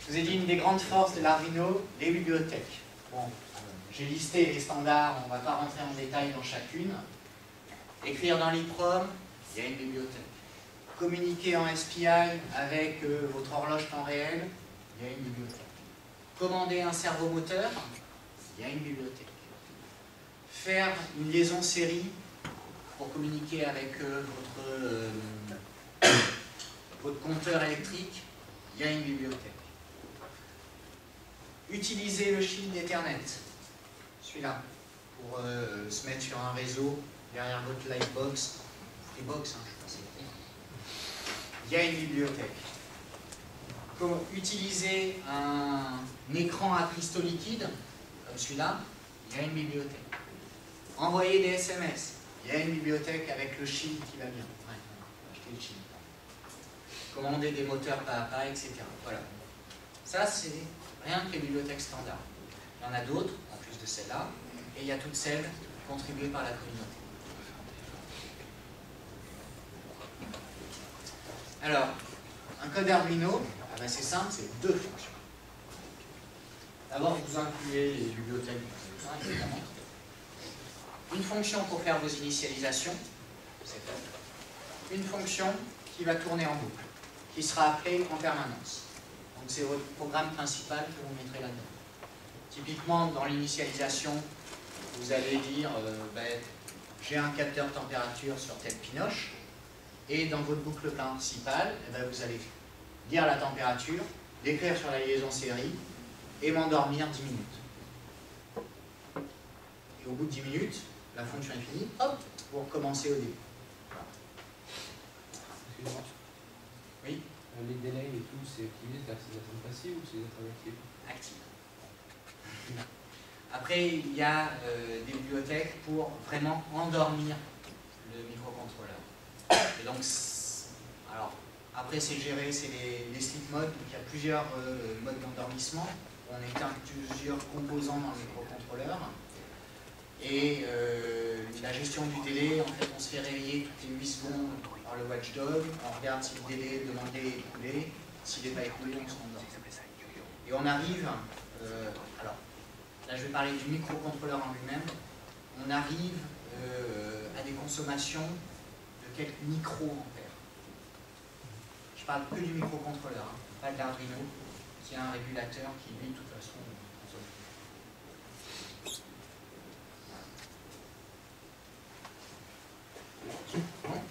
je vous ai dit une des grandes forces de l'Arduino, les bibliothèques. Bon, j'ai listé les standards, on ne va pas rentrer en détail dans chacune. Écrire dans l'EEPROM, il y a une bibliothèque. Communiquer en SPI avec votre horloge temps réel, il y a une bibliothèque. Commander un servomoteur, il y a une bibliothèque. Faire une liaison série pour communiquer avec votre compteur électrique, il y a une bibliothèque. Utiliser le shield Ethernet, celui-là, pour se mettre sur un réseau derrière votre Livebox, Freebox, hein, je pense. Il y a une bibliothèque. Utiliser un écran à cristaux liquides, comme celui-là, il y a une bibliothèque. Envoyer des SMS, il y a une bibliothèque avec le shield qui va bien. Ouais, on va acheter le shield. commander des moteurs pas à pas, etc. Voilà. Ça, c'est rien que les bibliothèques standards. Il y en a d'autres, en plus de celles-là, et il y a toutes celles contribuées par la communauté. Alors, un code Arduino, c'est simple, c'est deux fonctions. D'abord, vous incluez les bibliothèques, évidemment. Une fonction pour faire vos initialisations, c'est fait. Une fonction qui va tourner en boucle, qui sera appelée en permanence. Donc c'est votre programme principal que vous mettrez là-dedans. Typiquement, dans l'initialisation, vous allez dire j'ai un capteur température sur telle pinoche, et dans votre boucle principale, vous allez lire la température, l'écrire sur la liaison série, et m'endormir 10 minutes. Et au bout de 10 minutes, la fonction est finie, hop, vous recommencez au début. Voilà. Excusez-moi. Oui. Les délais et tout, c'est activé, c'est des attentes passives ou c'est des attentes actives? Active. Après, il y a des bibliothèques pour vraiment endormir le microcontrôleur. Et donc, alors, après c'est géré, c'est les sleep modes, donc il y a plusieurs modes d'endormissement. On éteint plusieurs composants dans le microcontrôleur. Et la gestion du délai, en fait, on se fait réveiller toutes les 8 secondes par le watchdog. On regarde si le délai demandé est écoulé. S'il n'est pas écoulé, on s'endort. Et on arrive, alors là je vais parler du microcontrôleur en lui-même, on arrive à des consommations de quelques micro-ampères. Je parle que du microcontrôleur, hein, pas de l'Arduino, qui est un régulateur qui, lui, de toute façon, consomme. Bon.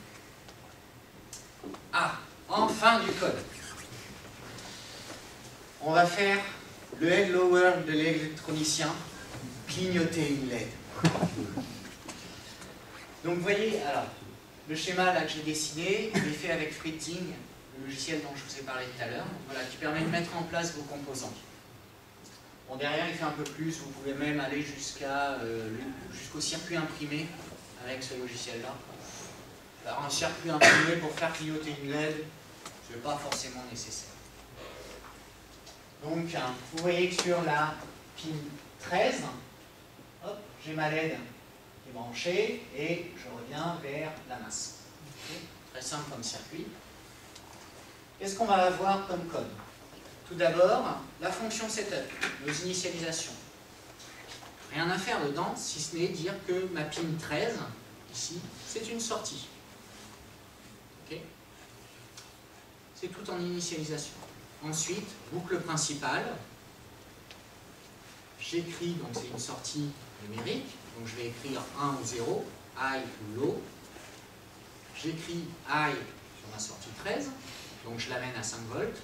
Ah, enfin du code. On va faire le Hello World de l'électronicien, clignoter une LED. Donc vous voyez, alors, le schéma là que j'ai dessiné, il est fait avec FreeThing, le logiciel dont je vous ai parlé tout à l'heure, voilà, qui permet de mettre en place vos composants. Bon, derrière il fait un peu plus, vous pouvez même aller jusqu'au circuit imprimé avec ce logiciel-là. Alors un circuit imprimé pour faire clignoter une LED, ce n'est pas forcément nécessaire. Donc, vous voyez que sur la pin 13, j'ai ma LED qui est branchée et je reviens vers la masse. Okay. Très simple comme circuit. Qu'est-ce qu'on va avoir comme code? Tout d'abord, la fonction setup, nos initialisations. Rien à faire dedans, si ce n'est dire que ma pin 13, ici, c'est une sortie. Okay. C'est tout en initialisation. Ensuite, boucle principale, j'écris, donc c'est une sortie numérique, donc je vais écrire 1 ou 0, high ou low. J'écris high sur ma sortie 13, donc je l'amène à 5 volts,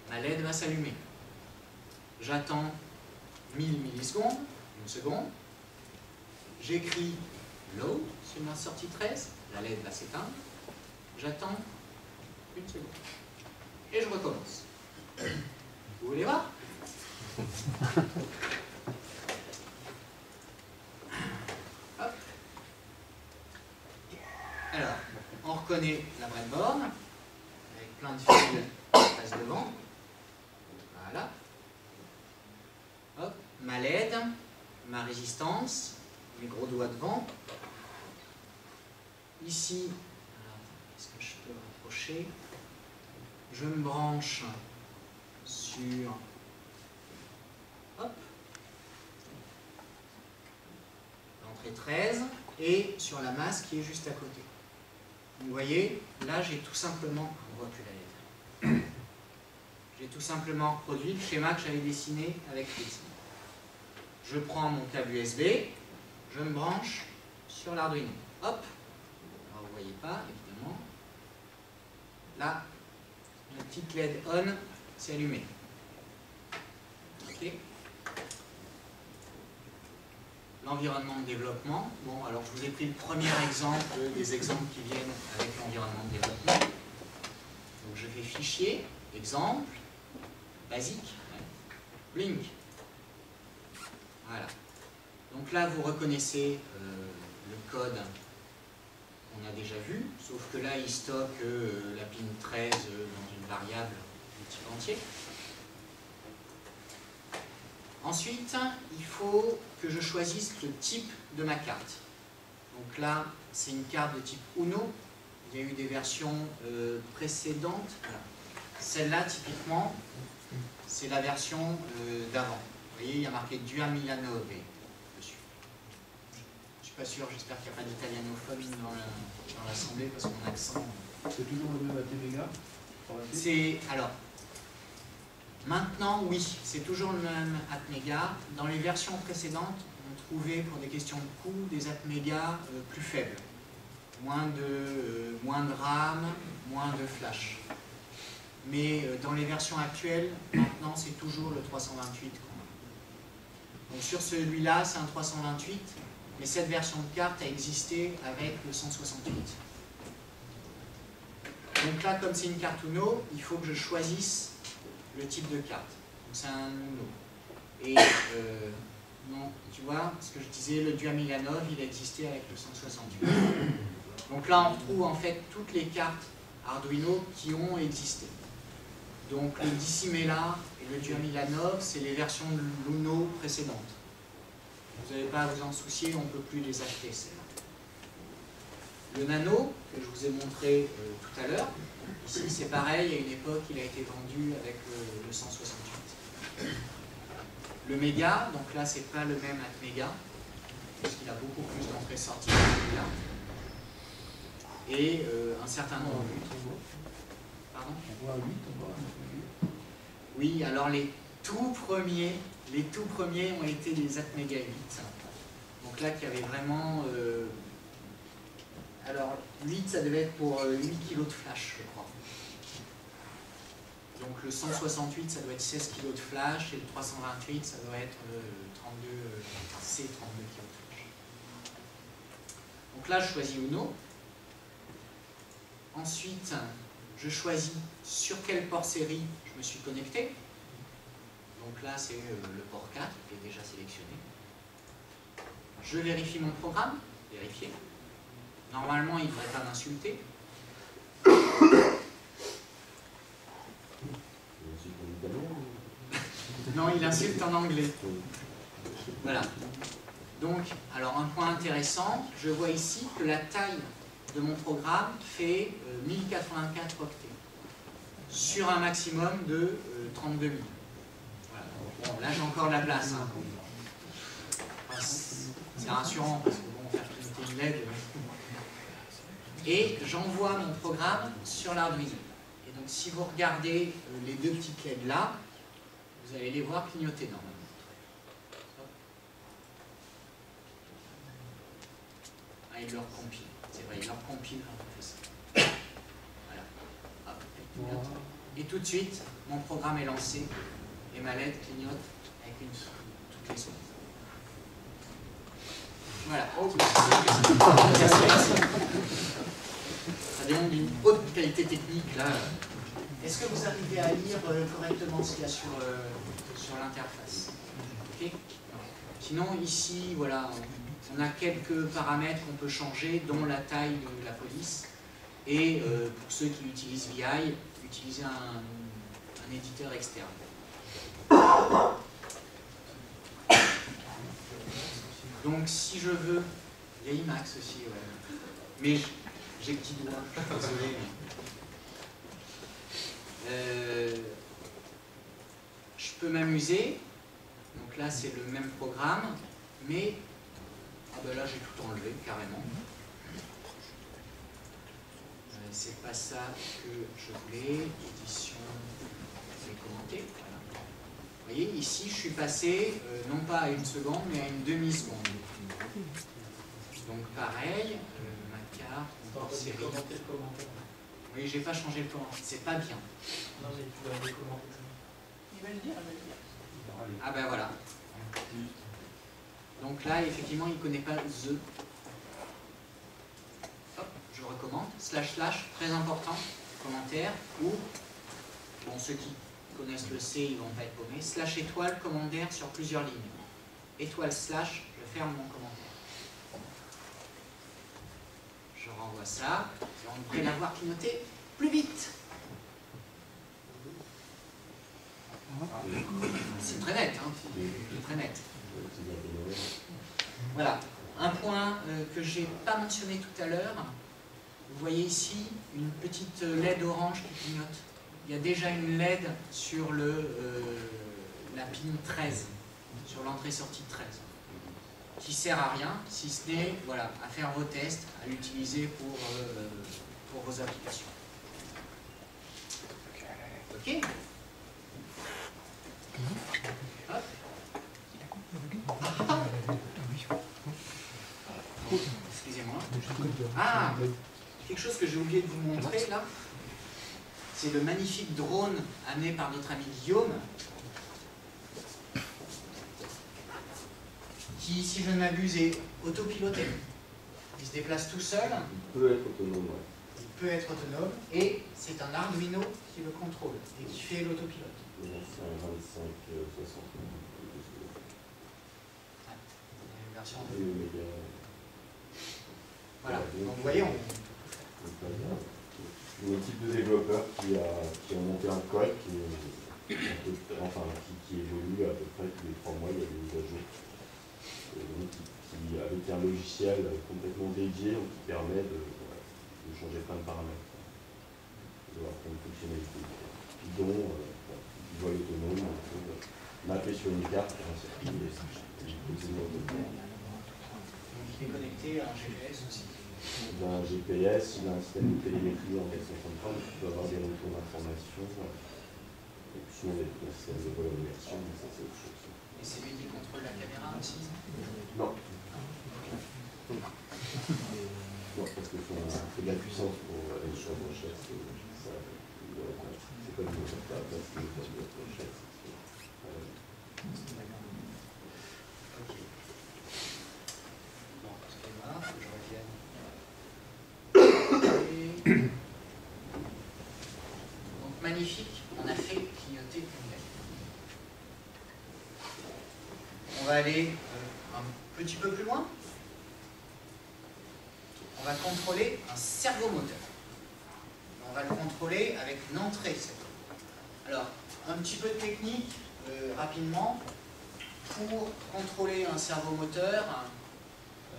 ma LED va s'allumer. J'attends 1000 millisecondes, une seconde. J'écris low sur ma sortie 13, la LED va s'éteindre. J'attends une seconde. Et je recommence. Vous voulez voir? Hop. Alors, on reconnaît la breadboard avec plein de fils qui passent devant. Voilà. Hop. Ma LED, ma résistance, mes gros doigts devant. Ici, est-ce que je peux rapprocher? Je me branche sur l'entrée 13 et sur la masse qui est juste à côté. Vous voyez, là j'ai tout simplement, on voit plus la LED. J'ai tout simplement reproduit le schéma que j'avais dessiné avec FreeThing. Je prends mon câble USB, je me branche sur l'Arduino. Hop, alors vous ne voyez pas évidemment. Là, la petite LED on s'est allumée. Okay. L'environnement de développement. Bon, alors je vous ai pris le premier exemple des exemples qui viennent avec l'environnement de développement. Donc je fais fichier, exemple, basique, Blink. Voilà. Donc là, vous reconnaissez le code qu'on a déjà vu, sauf que là, il stocke la pin 13 dans une variable de type entier. Ensuite, il faut que je choisisse le type de ma carte. Donc là, c'est une carte de type Uno. Il y a eu des versions précédentes. Voilà. Celle-là, typiquement, c'est la version d'avant. Vous voyez, il y a marqué Dua Milanove dessus. Je ne suis pas sûr, j'espère qu'il n'y a pas d'italianophone dans l'assemblée, parce que mon accent... C'est toujours le même ATmega? C'est... Alors, maintenant, oui, c'est toujours le même Atmega. Dans les versions précédentes, on trouvait, pour des questions de coût, des Atmega plus faibles. Moins de RAM, moins de flash. Mais dans les versions actuelles, maintenant, c'est toujours le 328 qu'on a. Donc sur celui-là, c'est un 328, mais cette version de carte a existé avec le 168. Donc là, comme c'est une carte Uno, il faut que je choisisse le type de carte. Donc c'est un Uno. Et non, tu vois, ce que je disais, le Dua Milanov, il existait avec le 168. Donc là, on retrouve en fait toutes les cartes Arduino qui ont existé. Donc le Dissimela et le Dua Milanov, c'est les versions de l'Uno précédentes. Vous n'avez pas à vous en soucier, on ne peut plus les acheter, celles-là. Le Nano, que je vous ai montré tout à l'heure, ici c'est pareil, à une époque il a été vendu avec le 168. Le Mega, donc là c'est pas le même Atmega, parce qu'il a beaucoup plus d'entrées-sorties que le Mega. Et un certain nombre de... Pardon ? On voit 8, on voit 8. Oui, alors les tout premiers ont été les Atmega 8. Donc là, qui avait vraiment... alors, 8, ça devait être pour 8 kg de flash, je crois. Donc le 168, ça doit être 16 kg de flash, et le 328, ça doit être 32 kg de flash. Donc là, je choisis Uno. Ensuite, je choisis sur quel port série je me suis connecté. Donc là, c'est le port 4 qui est déjà sélectionné. Je vérifie mon programme. Vérifier. Normalement, il ne devrait pas m'insulter. Non, il insulte en anglais. Voilà. Donc, alors un point intéressant, je vois ici que la taille de mon programme fait 1084 octets sur un maximum de 32 000. Voilà. Bon, là j'ai encore de la place. Hein. Enfin, c'est rassurant parce que bon, faire clignoter une LED. Et j'envoie mon programme sur l'Arduino. Et donc si vous regardez les deux petites LED là, vous allez les voir clignoter normalement. Ah, il leur compile. C'est vrai, il leur compile quand on fait ça. Voilà. Hop, elle clignote. Et tout de suite, mon programme est lancé et ma LED clignote avec toutes les secondes. Voilà. Ça démontre d'une haute qualité technique là. Est-ce que vous arrivez à lire correctement ce qu'il y a sur l'interface? Okay. Sinon, ici, voilà, on a quelques paramètres qu'on peut changer, dont la taille de la police. Et pour ceux qui utilisent VI, utiliser un éditeur externe. Donc, si je veux, il y a Emacs aussi, ouais. Mais j'ai le petit doigt, je suis désolé. Je peux m'amuser. Donc là, c'est le même programme, mais ah ben là, j'ai tout enlevé carrément. C'est pas ça que je voulais. Édition, c'est commenté. Voilà. Vous voyez, ici, je suis passé non pas à 1 seconde, mais à une demi-seconde. Donc pareil, ma carte, mon série. Oui, j'ai pas changé le commentaire. C'est pas bien. Non, mais tu vas le commenter. Il va le dire, il va le dire. Ah ben voilà. Donc là, effectivement, il ne connaît pas the. Hop, je recommande. // très important, commentaire, ou, bon, ceux qui connaissent le C, ils ne vont pas être paumés, /étoile, commentaire sur plusieurs lignes. Étoile /, je ferme mon commentaire. Je je renvoie ça, et on devrait l'avoir clignoté plus vite. C'est très net, hein, c'est très net. Voilà, un point que je n'ai pas mentionné tout à l'heure. Vous voyez ici une petite LED orange qui clignote. Il y a déjà une LED sur la pin 13, sur l'entrée-sortie 13, qui sert à rien, si ce n'est voilà, à faire vos tests, à l'utiliser pour vos applications. Ok. Hop. Excusez-moi. Ah, quelque chose que j'ai oublié de vous montrer là, c'est le magnifique drone amené par notre ami Guillaume, qui, si je ne m'abuse, est autopiloté. Il se déplace tout seul. Il peut être autonome, ouais. Il peut être autonome, et c'est un Arduino qui le contrôle et qui fait l'autopilote. C'est un 2560. Version Et le méga. voilà, donc vous voyez, Une équipe de développeurs qui a monté un code qui évolue à peu près tous les 3 mois, il y a des mises à jour. Et donc, avec un logiciel complètement dédié qui permet de changer plein de paramètres. D'avoir plein de fonctionnalités. Dont voile autonome, mappé sur une carte pour un circuit. il est connecté à un GPS aussi. Il a un GPS, il a un système de télémétrie en 450, il peut avoir des retours d'informations. Et puis sinon, il y a un système de vol en immersion, mais ça c'est autre chose. Et c'est lui qui contrôle la caméra aussi? Non. Non, parce que c'est de la puissance pour aller sur la recherche. C'est pas du tout ça, parce que c'est de la recherche. Ok. Bon, excusez-moi, il faut que je revienne. Donc magnifique, on a fait clignoter une LED. On va aller un petit peu plus loin. On va contrôler un servomoteur. On va le contrôler avec une entrée. Alors, un petit peu de technique, rapidement. Pour contrôler un servomoteur,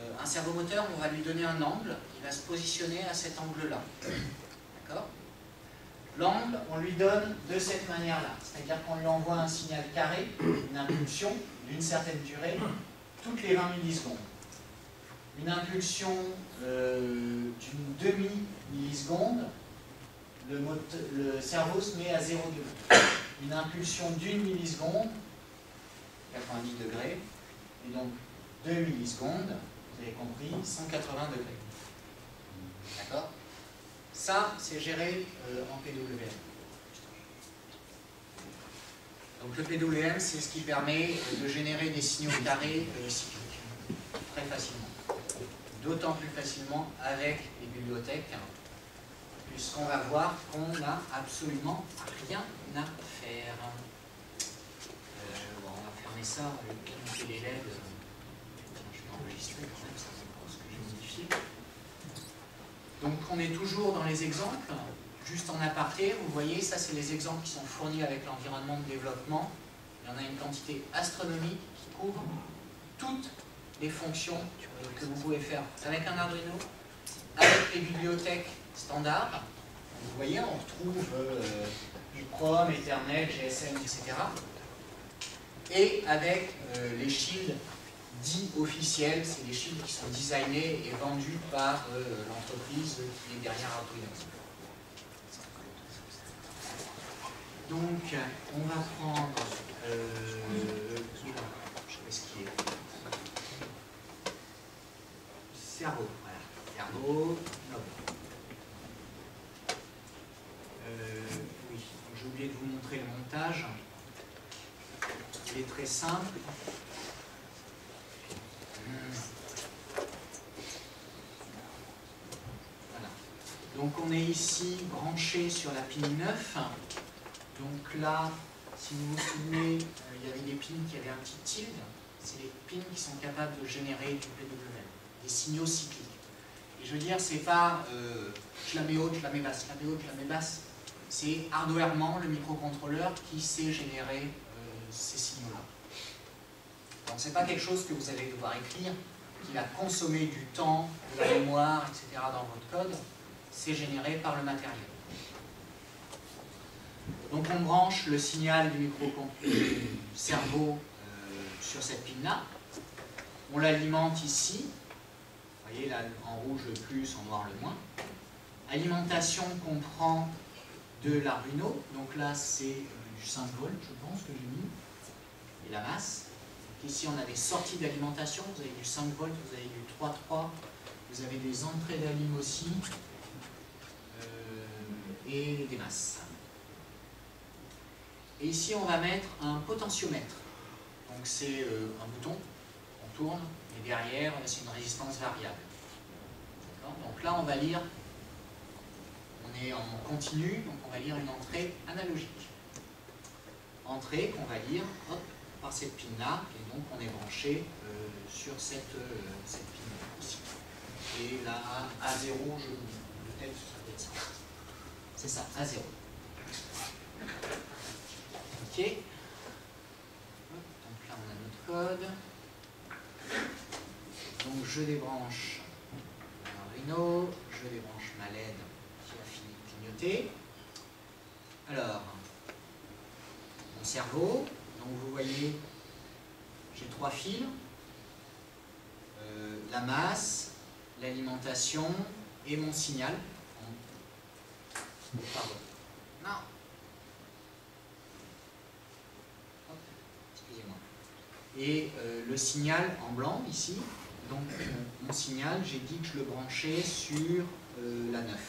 on va lui donner un angle. Il va se positionner à cet angle-là. D'accord? L'angle, on lui donne de cette manière-là. C'est-à-dire qu'on lui envoie un signal carré, une impulsion d'une certaine durée, toutes les 20 millisecondes. Une impulsion d'une demi-milliseconde, le cerveau se met à 0 degré. Une impulsion d'une milliseconde, 90 degrés, et donc 2 millisecondes, vous avez compris, 180 degrés. D'accord? Ça, c'est géré en PWM. Donc le PWM, c'est ce qui permet de générer des signaux carrés cycliques, très facilement. D'autant plus facilement avec les bibliothèques, puisqu'on va voir qu'on n'a absolument rien à faire. Bon, on va fermer ça, on va clignoter les LED. Je vais enregistrer quand même, ça c'est ce que j'ai modifié. Donc on est toujours dans les exemples. Juste en aparté, vous voyez, ça c'est les exemples qui sont fournis avec l'environnement de développement. Il y en a une quantité astronomique qui couvre toutes les fonctions que vous pouvez faire avec un Arduino, avec les bibliothèques standards. Vous voyez, on retrouve EEPROM, Ethernet, GSM, etc. Et avec les shields dits officiels, c'est les shields qui sont designés et vendus par l'entreprise qui est derrière Arduino. Donc, on va prendre ce qui est cerveau, voilà, cerveau, oui, j'ai oublié de vous montrer le montage. Il est très simple. Voilà. Donc on est ici branché sur la pin 9. Donc là, si vous vous souvenez, il y avait des pins qui avaient un petit tilde. C'est les pins qui sont capables de générer du PWM, des signaux cycliques. Et je veux dire, c'est pas je la mets haute, je la mets basse, je la mets haute, je la mets basse. C'est hardwarement le microcontrôleur qui sait générer ces signaux-là. Donc c'est pas quelque chose que vous allez devoir écrire, qui va consommer du temps, de la mémoire, etc. dans votre code. C'est généré par le matériel. Donc on branche le signal du cerveau sur cette pin-là. On l'alimente ici. Vous voyez là, en rouge le plus, en noir le moins. Alimentation qu'on prend de l'Arduino. Donc là c'est du 5 volts, je pense que j'ai mis. Et la masse. Donc ici on a des sorties d'alimentation. Vous avez du 5 volts, vous avez du 3.3. Vous avez des entrées d'alim aussi. Et des masses. Et ici, on va mettre un potentiomètre. Donc, c'est un bouton, on tourne, et derrière, c'est une résistance variable. Donc là, on va lire, on est en continu, donc on va lire une entrée analogique. Entrée qu'on va lire hop, par cette pin-là, et donc on est branché sur cette pin ici. Et là, à 0, peut-être, ça peut être ça. C'est ça, à 0. Ok. Donc là, on a notre code. Donc je débranche l'Arduino, je débranche ma LED qui a fini de clignoter. Alors, mon cerveau. Donc vous voyez, j'ai 3 fils. La masse, l'alimentation et mon signal. Pardon. Non. Excusez-moi. Et le signal en blanc ici, donc mon signal, j'ai dit que je le branchais sur la 9.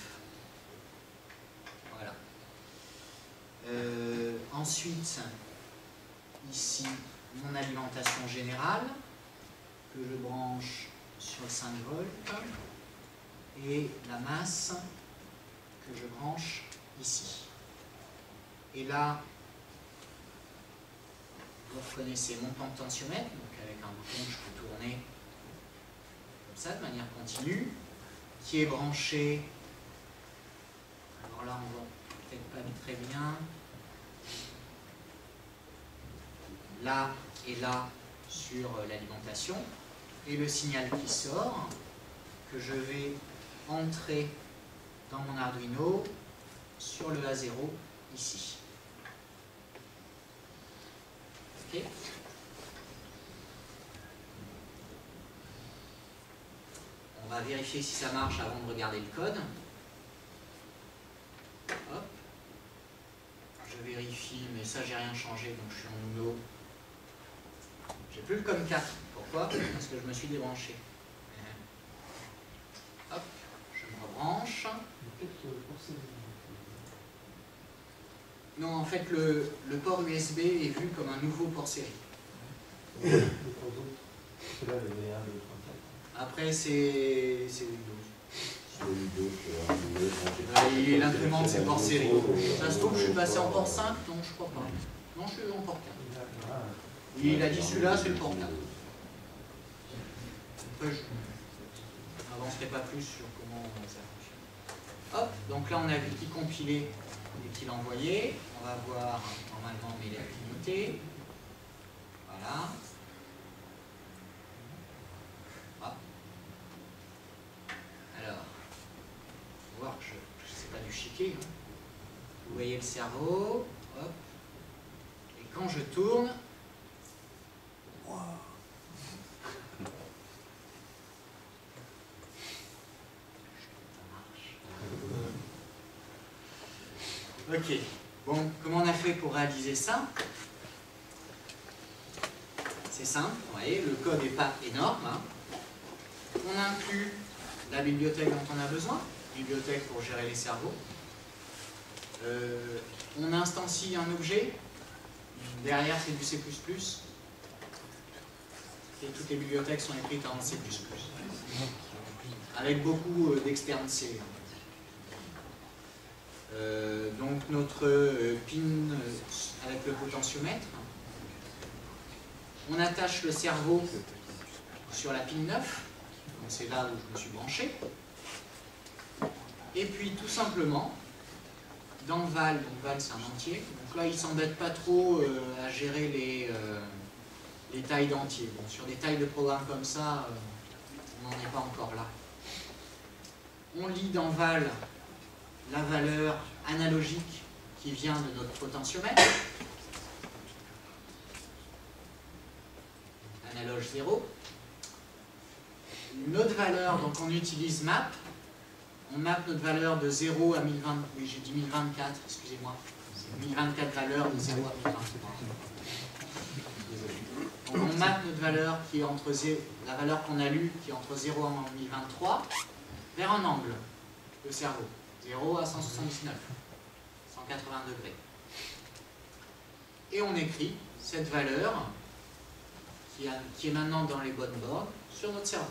Voilà. Ensuite, ici, mon alimentation générale, que je branche sur 5 volts, et la masse que je branche ici. Et là, vous reconnaissez mon potentiomètre, donc avec un bouton que je peux tourner comme ça, de manière continue, qui est branché, alors là on voit peut-être pas très bien, là et là sur l'alimentation, et le signal qui sort, que je vais entrer dans mon Arduino sur le A0 ici. Ok. On va vérifier si ça marche avant de regarder le code. Hop. Je vérifie, mais ça j'ai rien changé, donc je suis en Uno. J'ai plus le COM 4. Pourquoi? Parce que je me suis débranché. Hop, je me rebranche. Non, en fait, le port USB est vu comme un nouveau port série. Après, c'est Windows. L'imprimante, c'est port série. Ça se trouve, je suis passé en port 5, non, je crois pas. Non, je suis en port 4. Il a dit celui-là, c'est le port 4. Après, je n'avancerai pas plus sur comment ça fonctionne. Hop, donc là, on a vu qui compilait et qui l'envoyait. On va voir normalement mes lettres clignotées. Voilà. Hop. Alors, on va voir que je sais pas du chiquet. Hein. Vous voyez le cerveau. Hop. Et quand je tourne, wow. Ok, bon, comment on a fait pour réaliser ça? C'est simple, vous voyez, le code n'est pas énorme. Hein. On inclut la bibliothèque dont on a besoin, bibliothèque pour gérer les cerveaux. On instancie un objet, derrière c'est du C++, et toutes les bibliothèques sont écrites en C++, avec beaucoup d'externes C. Donc notre pin avec le potentiomètre, on attache le cerveau sur la pin 9, c'est là où je me suis branché, Et puis tout simplement, dans val, donc val c'est un entier, donc là il ne s'embête pas trop à gérer les tailles d'entiers. Bon, sur des tailles de programme comme ça, on n'en est pas encore là. On lit dans val la valeur analogique qui vient de notre potentiomètre, analogue 0. Une autre valeur, donc on utilise map. On mappe notre valeur de 0 à 1020, oui j'ai dit 1024, excusez-moi. C'est 1024 valeurs de 0 à 1023. Donc on mappe notre valeur qui est entre 0, la valeur qu'on a lue qui est entre 0 et 1023 vers un angle de cerveau. 0 à 179, 180 degrés. Et on écrit cette valeur qui est maintenant dans les bonnes bornes sur notre cerveau.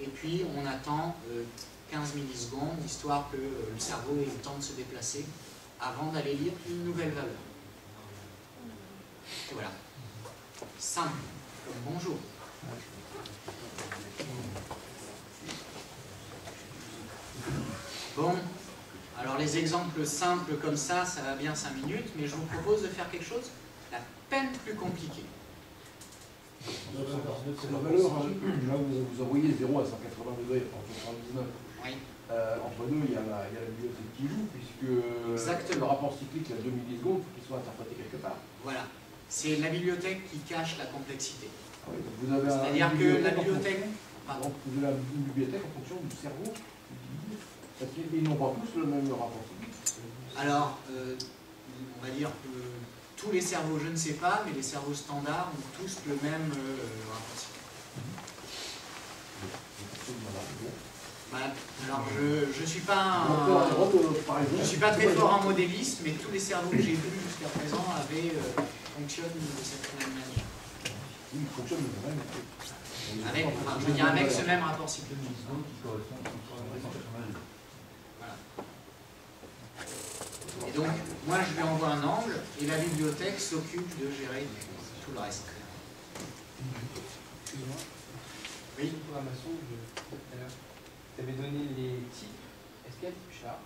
Et puis on attend 15 millisecondes, histoire que le cerveau ait le temps de se déplacer avant d'aller lire une nouvelle valeur. Et voilà. Simple, comme bonjour. Bon, alors les exemples simples comme ça va bien 5 minutes, mais je vous propose de faire quelque chose à peine plus compliqué. C'est la valeur, là vous envoyez 0 à 180 degrés en 79. Oui. Entre deux, il y a la bibliothèque qui joue, puisque le rapport cyclique, à 2 millisecondes, il faut qu'il soit interprété quelque part. Voilà. C'est la bibliothèque qui cache la complexité. Ah oui, c'est-à-dire que la bibliothèque... Donc, vous avez une bibliothèque en fonction du cerveau, ils n'ont pas tous le même rapport cyclique. Alors, on va dire que tous les cerveaux, je ne sais pas, mais les cerveaux standards ont tous le même rapport cyclique. Alors, je suis pas je suis pas très fort en modélisme, mais tous les cerveaux que j'ai vus jusqu'à présent fonctionnent de cette même manière. Ils fonctionnent de la même manière. Je veux dire avec ce même rapport cyclique. Voilà. Et donc, moi je lui envoie un angle et la bibliothèque s'occupe de gérer tout le reste. Excuse-moi. Oui. Une programmation, tu avais donné les types. Est-ce qu'il y a type char?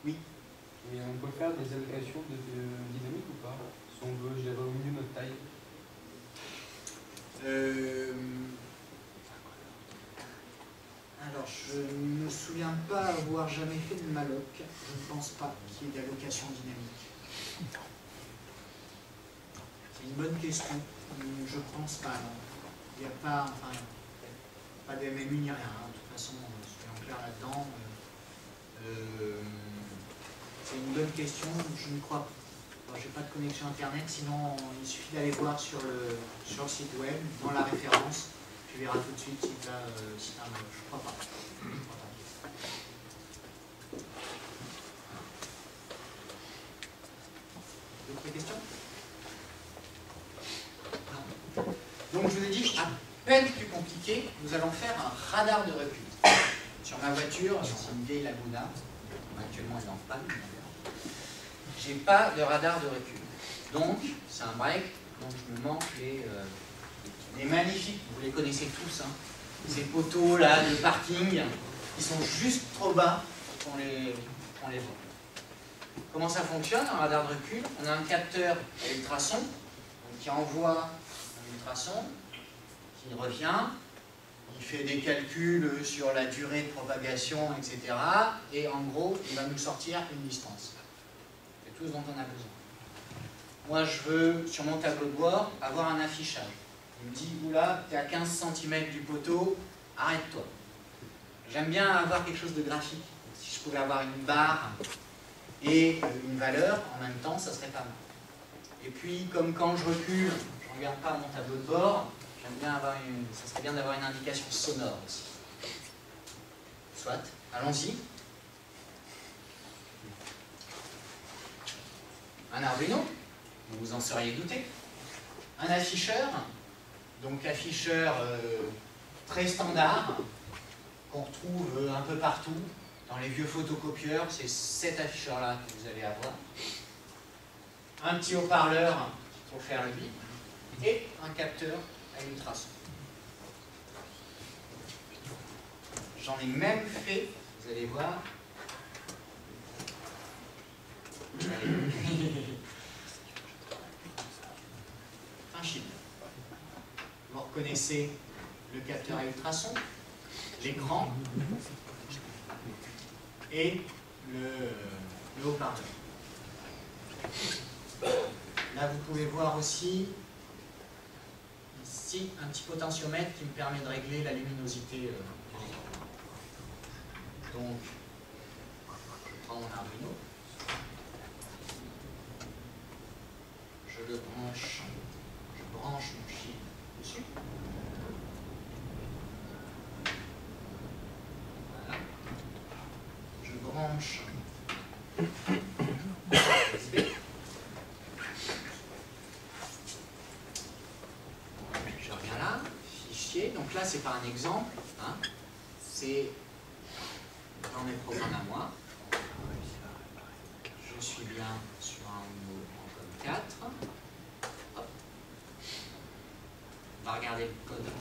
Oui. Et on peut faire des allocations de dynamique ou pas? Si on veut gérer au milieu notre taille. Alors, je ne me souviens pas avoir jamais fait de malloc. Je ne pense pas qu'il y ait d'allocation dynamique. C'est une bonne question. Je pense pas. Non. Il n'y a pas, pas d'MMU ni rien. De toute façon, soyons clairs là-dedans. C'est une bonne question. Je ne crois pas. Je n'ai pas de connexion internet, sinon il suffit d'aller voir sur le site web, dans la référence. Tu verras tout de suite si tu as un malloc. Je ne crois pas. D'autres questions? Non. Donc je vous ai dit, à peine plus compliqué, nous allons faire un radar de recul. Sur ma voiture, c'est une vieille Laguna, actuellement elle est en panne. J'ai pas de radar de recul. Donc, c'est un break, donc je me manque les magnifiques, vous les connaissez tous, hein, ces poteaux là de parking, qui sont juste trop bas pour qu'on les voit. Comment ça fonctionne, un radar de recul? On a un capteur à ultrasons, qui envoie un ultrason, qui revient, il fait des calculs sur la durée de propagation, etc. Et en gros, il va nous sortir une distance. C'est tout ce dont on a besoin. Moi, je veux, sur mon tableau de bord, avoir un affichage. Il me dit, oula, tu es à 15 cm du poteau, arrête-toi. J'aime bien avoir quelque chose de graphique. Si je pouvais avoir une barre et une valeur, en même temps, ça serait pas mal. Et puis, comme quand je recule, je ne regarde pas mon tableau de bord, j'aime bien avoir ça serait bien d'avoir une indication sonore aussi. Soit, allons-y. Un Arduino, vous vous en seriez douté. Un afficheur, donc afficheur très standard, qu'on retrouve un peu partout. Dans les vieux photocopieurs, c'est cet afficheur-là que vous allez avoir. Un petit haut-parleur pour faire le bip. Et un capteur à ultrasons. J'en ai même fait, vous allez voir, Un shield. Vous reconnaissez le capteur à ultrasons, l'écran et le haut-parleur. Là, vous pouvez voir aussi ici un petit potentiomètre qui me permet de régler la luminosité de l'écran. Donc, je prends mon Arduino, je branche mon shield dessus. Voilà. Je branche USB. Je reviens là, fichier. Donc là, c'est pas un exemple, hein. C'est dans mes programmes à moi. Je suis bien sur un mot en code 4. Hop. On va regarder le code après.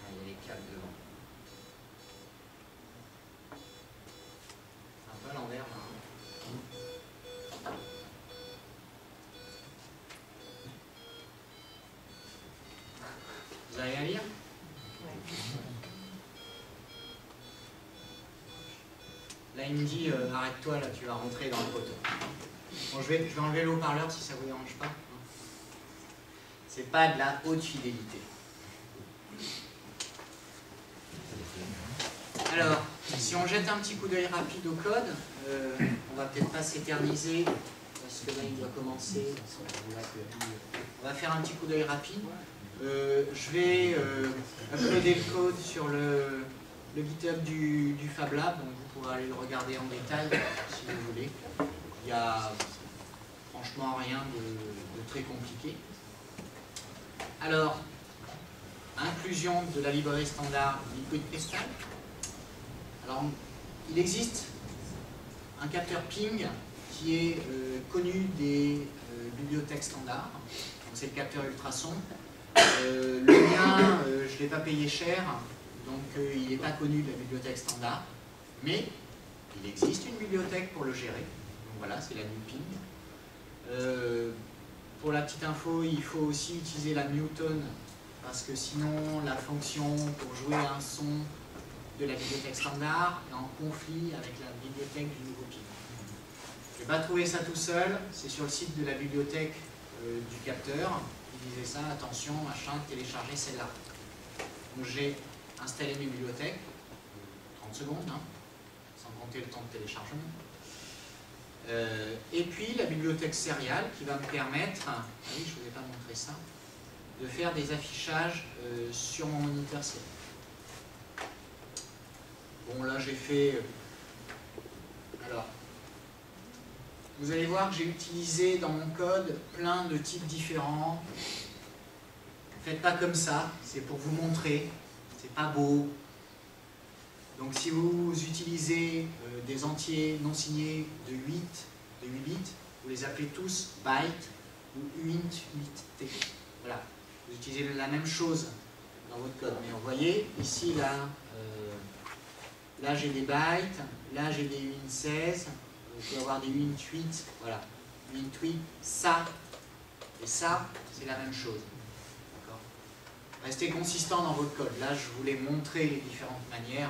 Il y a les câbles devant. C'est un peu à l'envers là. Vous avez à lire? Là, il me dit arrête-toi, là, tu vas rentrer dans le poteau. Bon, je vais enlever le haut-parleur si ça vous dérange pas. C'est pas de la haute fidélité. Alors, si on jette un petit coup d'œil rapide au code, on va peut-être pas s'éterniser parce que là, il doit commencer. On va faire un petit coup d'œil rapide. Je vais uploader le code sur le GitHub du Fab Lab, donc vous pourrez aller le regarder en détail si vous voulez. Il n'y a franchement rien de très compliqué. Alors, inclusion de la librairie standard Liquid Crystal. Alors, il existe un capteur ping qui est connu des bibliothèques standards. C'est le capteur ultrason. Le mien, je ne l'ai pas payé cher, donc il n'est pas connu de la bibliothèque standard, mais il existe une bibliothèque pour le gérer. Donc voilà, c'est la NewPing. Pour la petite info, il faut aussi utiliser la Newton, parce que sinon la fonction pour jouer un son de la bibliothèque standard est en conflit avec la bibliothèque du nouveau ping. Je n'ai pas trouvé ça tout seul, c'est sur le site de la bibliothèque du capteur. Il disait ça, attention, machin, télécharger celle-là. Donc j'ai installé mes bibliothèques, 30 secondes, hein, sans compter le temps de téléchargement. Et puis la bibliothèque serial qui va me permettre, ah oui, je ne vous ai pas montré ça, de faire des affichages sur mon moniteur serial. Bon, là j'ai fait... alors, vous allez voir que j'ai utilisé dans mon code plein de types différents. Faites pas comme ça, c'est pour vous montrer, c'est pas beau. Donc si vous utilisez des entiers non signés de 8 bits, vous les appelez tous byte ou uint8t. Voilà, vous utilisez la même chose dans votre code. Mais vous voyez, ici, là, là j'ai des bytes, là j'ai des uint16, je peux avoir des uint8, voilà. Uint8, ça et ça, c'est la même chose. Restez consistant dans votre code. Là, je voulais montrer les différentes manières.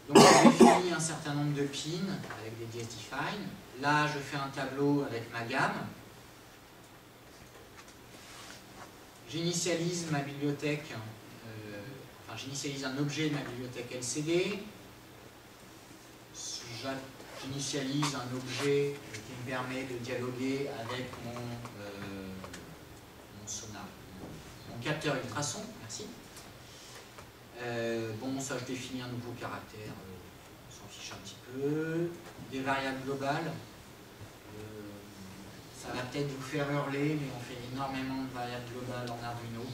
Donc, j'ai défini un certain nombre de pins avec des DSDefine. Là, je fais un tableau avec ma gamme. J'initialise ma bibliothèque, enfin, j'initialise un objet de ma bibliothèque LCD. J'initialise un objet qui me permet de dialoguer avec mon sonar, mon capteur ultrason, merci. Bon, ça je définis un nouveau caractère, on s'en fiche un petit peu. Des variables globales, ça va peut-être vous faire hurler, mais on fait énormément de variables globales en Arduino.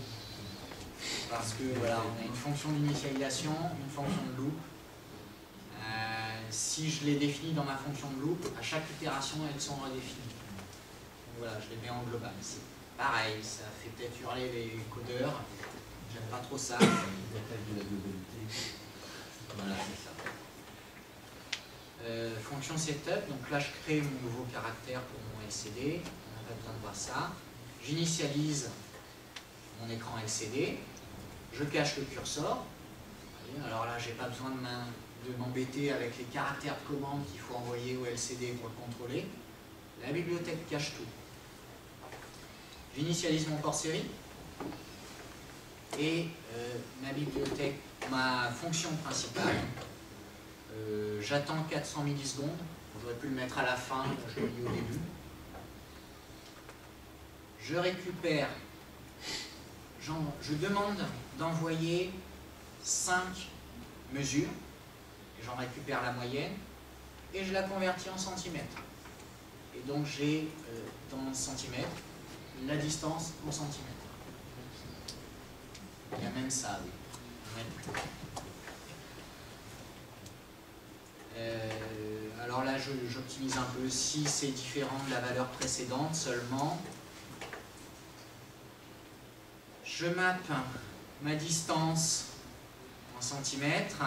Parce que voilà, on a une fonction d'initialisation, une fonction de loop. si je les définis dans ma fonction de loop, à chaque itération, elles sont redéfinies. Donc voilà, je les mets en global. C'est pareil, ça fait peut-être hurler les codeurs. J'aime pas trop ça. Voilà, c'est ça. Fonction setup, donc là je crée mon nouveau caractère pour mon LCD. On n'a pas besoin de voir ça. J'initialise mon écran LCD. Je cache le curseur. Alors là, j'ai pas besoin de m'embêter avec les caractères de commande qu'il faut envoyer au LCD pour le contrôler. La bibliothèque cache tout. J'initialise mon port série. Et ma fonction principale, j'attends 400 millisecondes. J'aurais pu le mettre à la fin, je le lis au début. Je récupère, je demande d'envoyer 5 mesures, et j'en récupère la moyenne, et je la convertis en centimètres. Et donc j'ai dans mon centimètre la distance en centimètres. Il y a même ça, oui. Alors là, j'optimise un peu. Si c'est différent de la valeur précédente seulement, je mappe ma distance en centimètres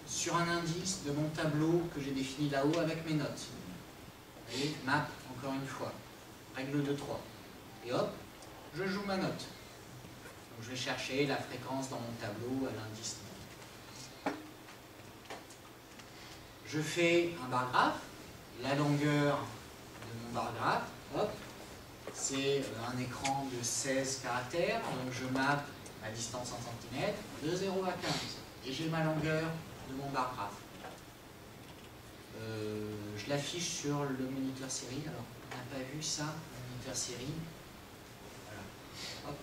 sur un indice de mon tableau que j'ai défini là-haut avec mes notes. Vous voyez, map encore une fois, règle de 3. Et hop, je joue ma note. Donc je vais chercher la fréquence dans mon tableau à l'indice. Je fais un bar graphe, la longueur de mon bar graphe, hop, c'est un écran de 16 caractères, donc je mappe ma distance en centimètres de 0 à 15. Et j'ai ma longueur de mon bar graphe. Je l'affiche sur le moniteur série, alors on n'a pas vu ça, le moniteur série. Voilà. Hop.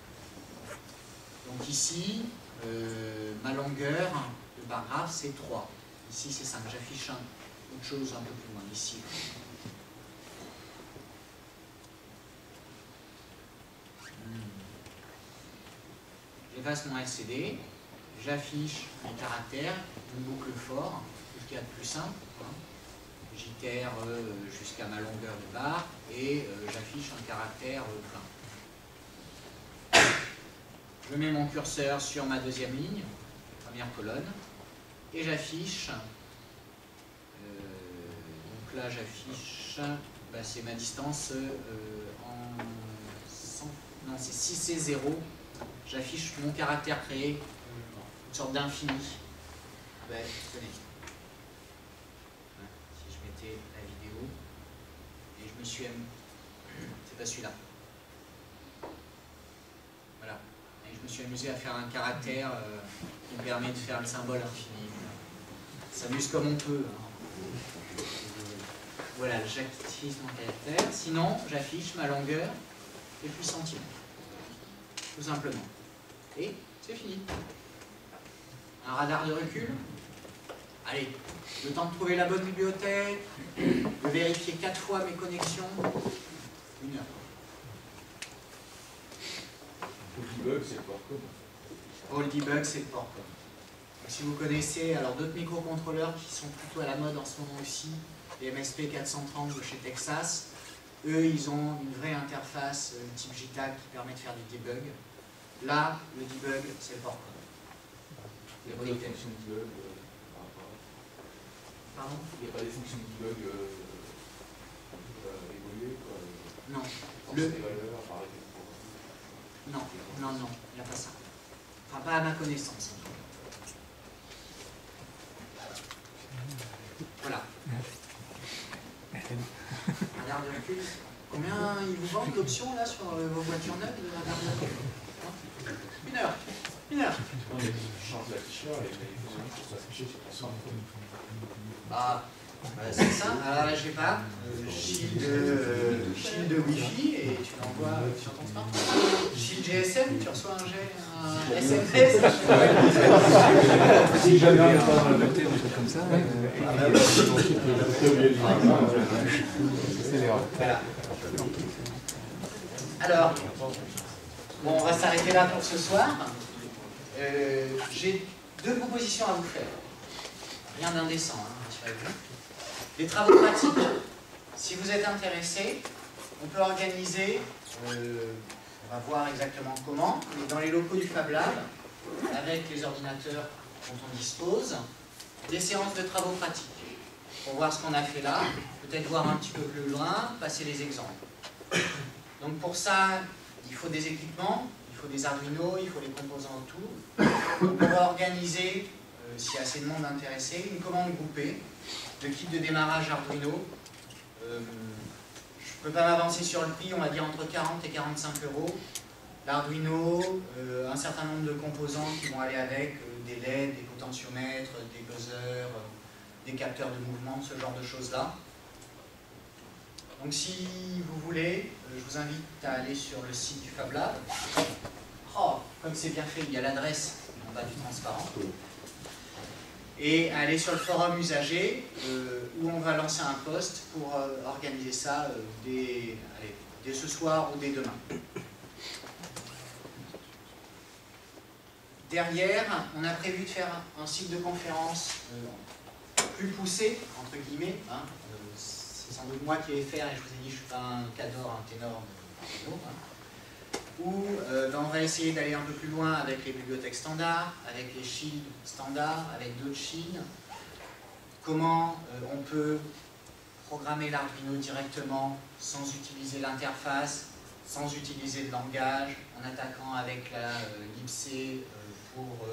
Donc ici, ma longueur de bar graphe c'est 3. Ici c'est 5. J'affiche autre chose un peu plus loin, ici. J'efface mon LCD, j'affiche mes caractères, une boucle for, tout ce qu'il y a de plus simple. J'itère jusqu'à ma longueur de barre et j'affiche un caractère plein. Je mets mon curseur sur ma deuxième ligne, première colonne, et j'affiche, donc là j'affiche, c'est ma distance en 100, non c'est 6 et 0, j'affiche mon caractère créé, une sorte d'infini. Tenez. Si je mettais la vidéo, et je me suis... C'est pas celui-là. Voilà. Et je me suis amusé à faire un caractère qui me permet de faire le symbole infini. On s'amuse comme on peut. Hein. Voilà, j'active mon caractère. Sinon, j'affiche ma longueur et puis centimètres. Tout simplement. Et c'est fini. Un radar de recul. Allez, le temps de trouver la bonne bibliothèque, de vérifier 4 fois mes connexions, 1 heure. Le debug, c'est le port-com. Oh, le debug, c'est le port-com. Si vous connaissez alors d'autres microcontrôleurs qui sont plutôt à la mode en ce moment aussi, les MSP 430 de chez Texas, eux, ils ont une vraie interface type JTAG qui permet de faire du debug. Là, le debug, c'est le port-com. Il n'y a pas de fonction de debug Pardon ? Il n'y a pas des fonctions de debug évoluées quoi. Non. Des valeurs, apparaître des Non, il n'y a pas ça. Enfin, pas à ma connaissance. Voilà. Radar de recul. Combien ils vous vendent l'option là sur vos voitures neuves de radar de recul ? 1 heure. 1 heure. Non, mais tu changes l'afficheur et il faut que ça s'affiche sur ton smartphone. Ah, c'est ça. Alors là, je sais pas. Shield Wi-Fi et tu l'envoies sur ton smartphone. Shield GSM, tu reçois un SMS. Si jamais on n'est pas dans la beauté, des trucs comme ça. C'est l'erreur. Voilà. Alors, bon, on va s'arrêter là pour ce soir. J'ai 2 propositions à vous faire. Rien d'indécent, hein, rassurez-vous. Les travaux pratiques. Si vous êtes intéressé, on peut organiser, on va voir exactement comment, mais dans les locaux du Fab Lab, avec les ordinateurs dont on dispose, des séances de travaux pratiques. Pour voir ce qu'on a fait là, peut-être voir un petit peu plus loin, passer les exemples. Donc pour ça, il faut des équipements, il faut des Arduino, il faut les composants autour. Donc on va organiser, s'il y a assez de monde intéressé, une commande groupée de kit de démarrage Arduino. Je ne peux pas m'avancer sur le prix, on va dire entre 40 et 45 €. L'Arduino, un certain nombre de composants qui vont aller avec, des LED, des potentiomètres, des buzzers, des capteurs de mouvement, ce genre de choses-là. Donc si vous voulez, je vous invite à aller sur le site du Fab Lab. Oh, comme c'est bien fait, il y a l'adresse en bas du transparent. Et à aller sur le forum usager, où on va lancer un post pour organiser ça dès ce soir ou dès demain. Derrière, on a prévu de faire un cycle de conférence plus poussé, entre guillemets. Hein. C'est sans doute moi qui vais faire, et je vous ai dit, je ne suis pas un cador, un ténor, où on va essayer d'aller un peu plus loin avec les bibliothèques standards, avec les shields standards, avec d'autres shields. Comment on peut programmer l'Arduino directement sans utiliser l'interface, sans utiliser le langage, en attaquant avec la libc pour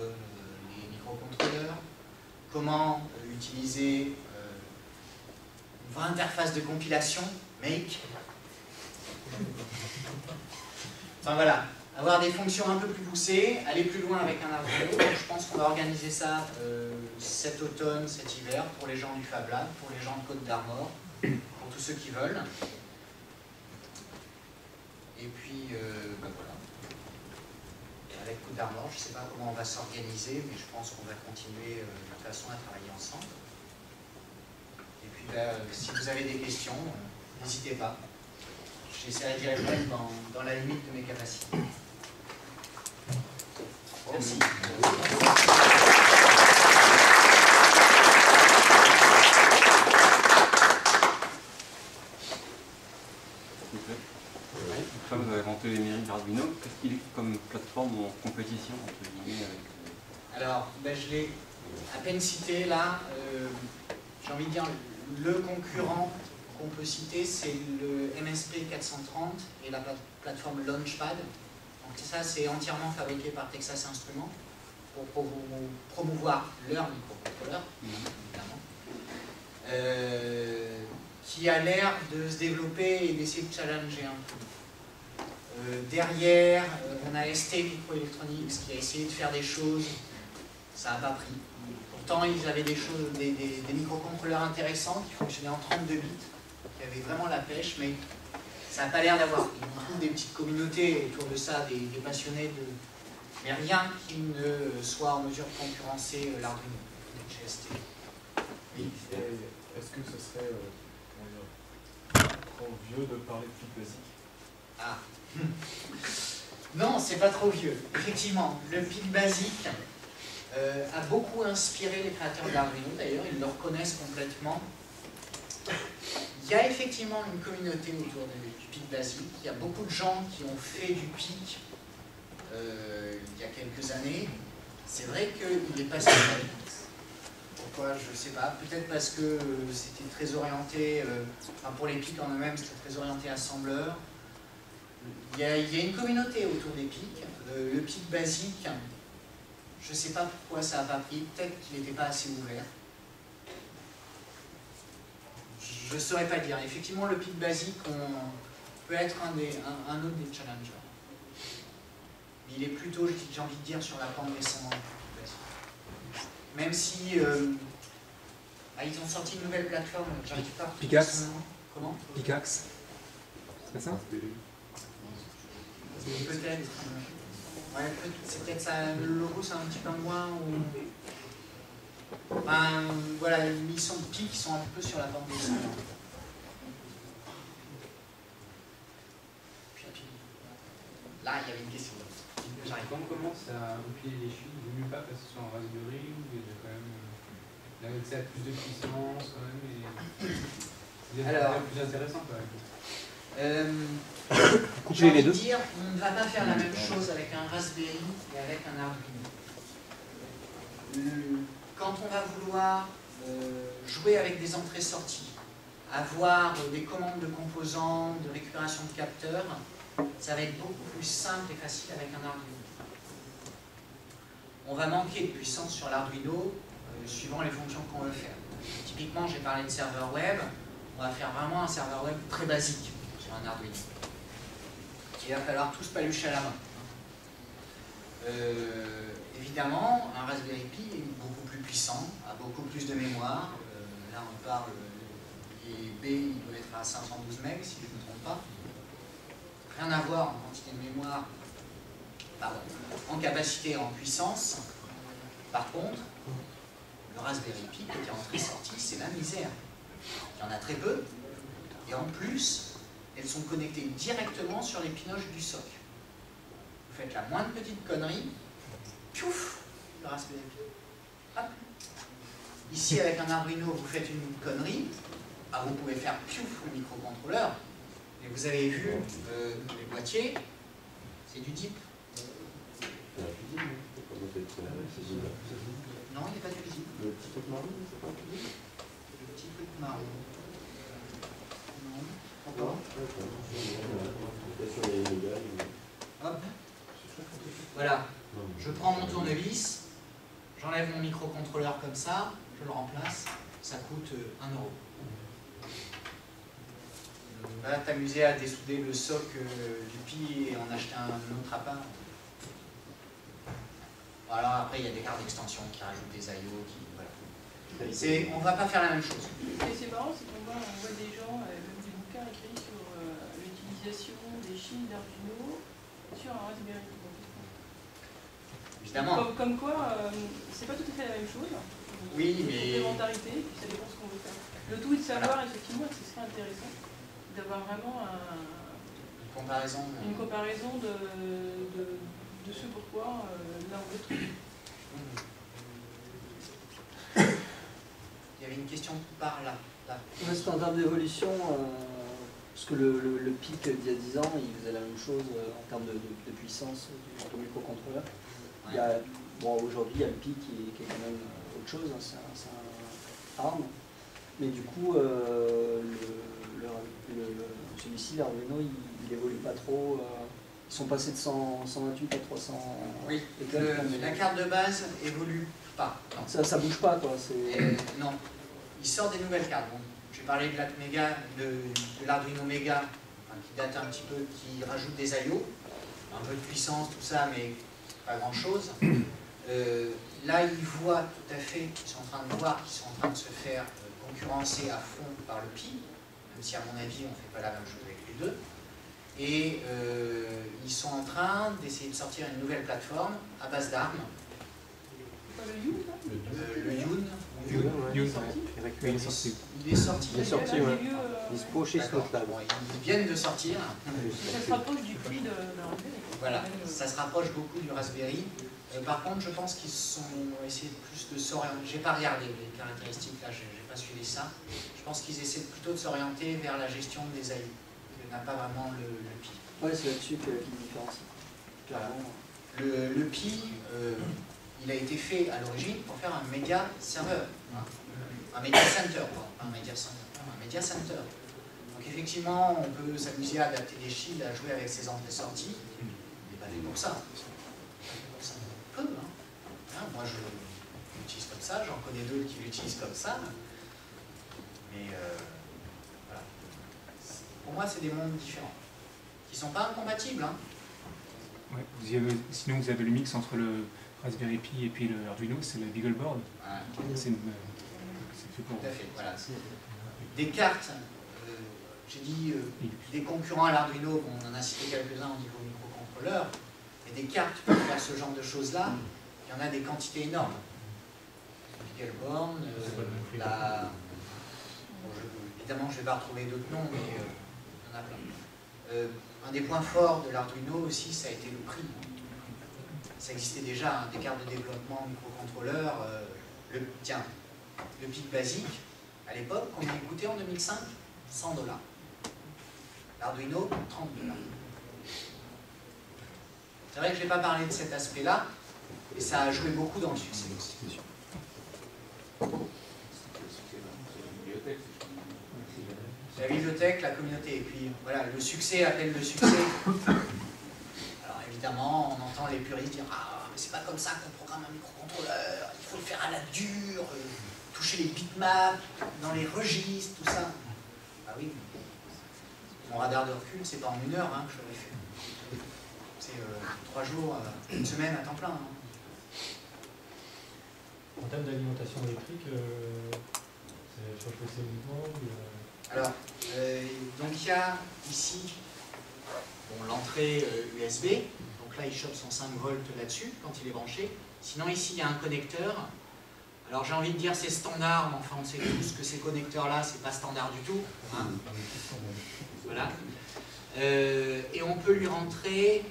les microcontrôleurs. Comment utiliser une vraie interface de compilation, make. Enfin voilà, avoir des fonctions un peu plus poussées, aller plus loin avec un Arduino. Je pense qu'on va organiser ça cet automne, cet hiver, pour les gens du Fab Lab, pour les gens de Côte d'Armor, pour tous ceux qui veulent. Et puis, ben voilà. Avec Côte d'Armor, je ne sais pas comment on va s'organiser, mais je pense qu'on va continuer de toute façon à travailler ensemble. Et puis, ben, si vous avez des questions, n'hésitez pas. J'essaierai d'y répondre dans la limite de mes capacités. Merci. Là, vous avez inventé les numériques d'Arduino. Qu'est-ce qu'il est comme plateforme en compétition entre guillemets avec... Alors, ben, je l'ai à peine cité là. J'ai envie de dire le concurrent qu'on peut citer, c'est le MSP 430 et la plateforme Launchpad. Donc ça, c'est entièrement fabriqué par Texas Instruments pour promouvoir leur microcontrôleur, évidemment, qui a l'air de se développer et d'essayer de challenger un peu. Derrière, on a ST Microelectronics qui a essayé de faire des choses, ça n'a pas pris. Pourtant, ils avaient des microcontrôleurs intéressants qui fonctionnaient en 32 bits, qui avaient vraiment la pêche, mais ça n'a pas l'air d'avoir pris. On trouve des petites communautés autour de ça, des passionnés mais rien qui ne soit en mesure de concurrencer l'Arduino chez ST. Oui. Est-ce que ce serait trop vieux de parler de PIC basique? Ah. Non, c'est pas trop vieux. Effectivement, le PIC basique a beaucoup inspiré les créateurs d'Arduino, d'ailleurs, ils le reconnaissent complètement. Il y a effectivement une communauté autour du PIC basique. Il y a beaucoup de gens qui ont fait du PIC il y a quelques années. C'est vrai qu'il est passé très vite. Pourquoi? Je ne sais pas. Peut-être parce que c'était très orienté, enfin pour les PIC en eux-mêmes, c'était très orienté assembleur. Il y a une communauté autour des PIC. Le PIC basique, je ne sais pas pourquoi ça n'a pas pris. Peut-être qu'il n'était pas assez ouvert. Je ne saurais pas dire. Effectivement, le PIC basique peut être un autre des challengers. Mais il est plutôt, j'ai envie de dire, sur la pente descendante. Même si ils ont sorti une nouvelle plateforme, j'arrive pas à retrouver Picaxe. Comment? Picaxe. C'est ça? Peut-être. Ouais, c'est peut-être ça, le logo c'est un petit peu moins ou... Enfin, voilà, ils sont PIC, ils sont un peu sur la pente descendante. Là, il y avait une question. Quand on commence à empiler les chiffres, il ne vaut mieux pas passer sur un Raspberry ou il y a quand même... Il a accès à plus de puissance quand même, et c'est Alors, plus intéressant quand même. J'ai envie de dire, on ne va pas faire la même chose avec un Raspberry et avec un Arduino. Quand on va vouloir jouer avec des entrées-sorties, avoir des commandes de composants, de récupération de capteurs, ça va être beaucoup plus simple et facile avec un Arduino. On va manquer de puissance sur l'Arduino suivant les fonctions qu'on veut faire. Typiquement, j'ai parlé de serveur web, on va faire vraiment un serveur web très basique sur un Arduino. Il va falloir tous palucher à la main. Évidemment, un Raspberry Pi est beaucoup plus puissant, a beaucoup plus de mémoire. Là, on parle, et B, il doit être à 512 MB, si je ne me trompe pas. Rien à voir en quantité de mémoire, pardon, en capacité et en puissance. Par contre, le Raspberry Pi, côté entrée-sortie, c'est la misère. Il y en a très peu, et en plus, elles sont connectées directement sur les pinoches du SOC. Vous faites la moindre petite connerie, piouf, le Raspberry Pi. Hop. Ici, avec un Arduino, vous faites une connerie, vous pouvez faire piouf le microcontrôleur, et vous avez vu les boîtiers, c'est du DIP. Non, il n'y a pas de DIP. Le petit truc marron, c'est pas un DIP? Le petit truc marron. Non, encore. Hop. Voilà. Je prends mon tournevis, j'enlève mon microcontrôleur comme ça, je le remplace, ça coûte 1 €. Va t'amuser à dessouder le soc du Pi et en acheter un autre à part. Voilà, après il y a des cartes d'extension qui rajoutent des IO, voilà. On ne va pas faire la même chose. Et c'est marrant, c'est qu'on voit des gens, même des bouquins écrits sur l'utilisation des chips d'Arduino sur un Raspberry Pi. Évidemment. Comme quoi, c'est pas tout à fait la même chose. Oui, mais... Complémentarité, et puis ça dépend ce qu'on veut faire. Le tout est de savoir, voilà. Effectivement, que ce serait intéressant d'avoir vraiment une comparaison de ce pourquoi l'un ou l'autre. Il y avait une question par là. C'est en termes d'évolution, parce que le PIC d'il y a 10 ans, il faisait la même chose en termes de puissance du microcontrôleur. Ouais. Bon, aujourd'hui, il y a le PIC qui est quand même autre chose, hein, c'est un ARM. Mais du coup, celui-ci, l'Arduino, il évolue pas trop. Ils sont passés de 128 à 300. Oui, la carte de base évolue pas. Ça bouge pas, quoi. Non, il sort des nouvelles cartes. Bon, j'ai parlé de l'Arduino Mega, qui date un petit peu, qui rajoute des IO, un peu de puissance, tout ça, mais pas grand-chose. Là, ils voient tout à fait, ils sont en train de voir qu'ils sont en train de se faire concurrencer à fond par le Pi, même si à mon avis, on ne fait pas la même chose avec les deux. Et ils sont en train d'essayer de sortir une nouvelle plateforme à base d'ARM. Le Youn, le Youn. Il est sorti. Il est sorti. Il est sorti, ouais. Il se penche chez Snowflake. Ils viennent de sortir. Ça se rapproche du prix de la Raspberry. Voilà, ça se rapproche beaucoup du Raspberry. Par contre, je pense qu'ils ont essayé plus de s'orienter. J'ai pas regardé les caractéristiques là, j'ai pas suivi ça. Je pense qu'ils essaient plutôt de s'orienter vers la gestion des AI. Il n'a pas vraiment le Pi. Oui, c'est là-dessus qu'il différencie. Le Pi, il a été fait à l'origine pour faire un média serveur, un média center, pas un média center, un média center. Donc effectivement, on peut s'amuser à adapter des shields, à jouer avec ses entrées-sorties, mais pas fait pour ça. Peu, hein. Moi, je l'utilise comme ça, j'en connais d'autres qui l'utilisent comme ça. Mais voilà. Pour moi, c'est des mondes différents, qui ne sont pas incompatibles. Hein. Ouais, sinon, vous avez le mix entre le Raspberry Pi et puis le Arduino, c'est le BeagleBoard. Ouais. C'est fait pour... Tout à fait, voilà. Des cartes, j'ai dit des concurrents à l'Arduino, on en a cité quelques-uns au niveau microcontrôleur, et des cartes pour faire ce genre de choses-là, il y en a des quantités énormes. BeagleBoard, évidemment, je ne vais pas retrouver d'autres noms, mais il y en a plein. Un des points forts de l'Arduino aussi, ça a été le prix. Ça existait déjà, hein, des cartes de développement microcontrôleurs. Tiens, le PIC basique, à l'époque, combien il coûtait en 2005? 100 $. L'Arduino, 30 $. C'est vrai que je n'ai pas parlé de cet aspect-là, et ça a joué beaucoup dans le succès. La bibliothèque, la communauté, et puis voilà, le succès appelle le succès. Alors évidemment, on entend les puristes dire « Ah, mais c'est pas comme ça qu'on programme un microcontrôleur, il faut le faire à la dure, toucher les bitmaps, dans les registres, tout ça. » Ah oui, mon radar de recul, c'est pas en 1 heure que je l'aurais fait. C'est 3 jours, 1 semaine à temps plein. En termes d'alimentation électrique, c'est sur le PC uniquement Alors, donc il y a ici l'entrée USB, donc là il chope son 5 volts là-dessus quand il est branché. Sinon ici il y a un connecteur. Alors j'ai envie de dire c'est standard, mais enfin on sait tous que ces connecteurs-là c'est pas standard du tout. Hein. Voilà. Et on peut lui rentrer,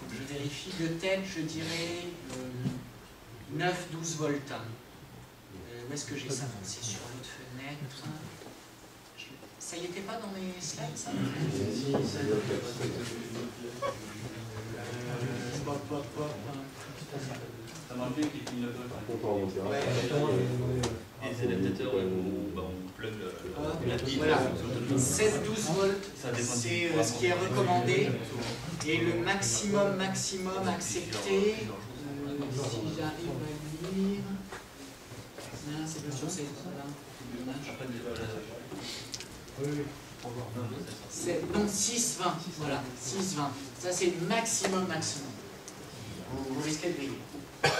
je vérifie de tête, je dirais 9-12 volts. Où est-ce que j'ai ça? C'est sur l'autre fenêtre. Ça y était pas dans mes slides, ça? Ça marche bien avec les clignotants. Les adaptateurs, on plug la pile. Voilà, 7-12 volts, c'est ce qui est recommandé. Et le maximum accepté, si j'arrive à lire, c'est bien sûr, c'est donc 6-20, voilà, 6-20. Ça c'est le maximum. Vous risquez de briller.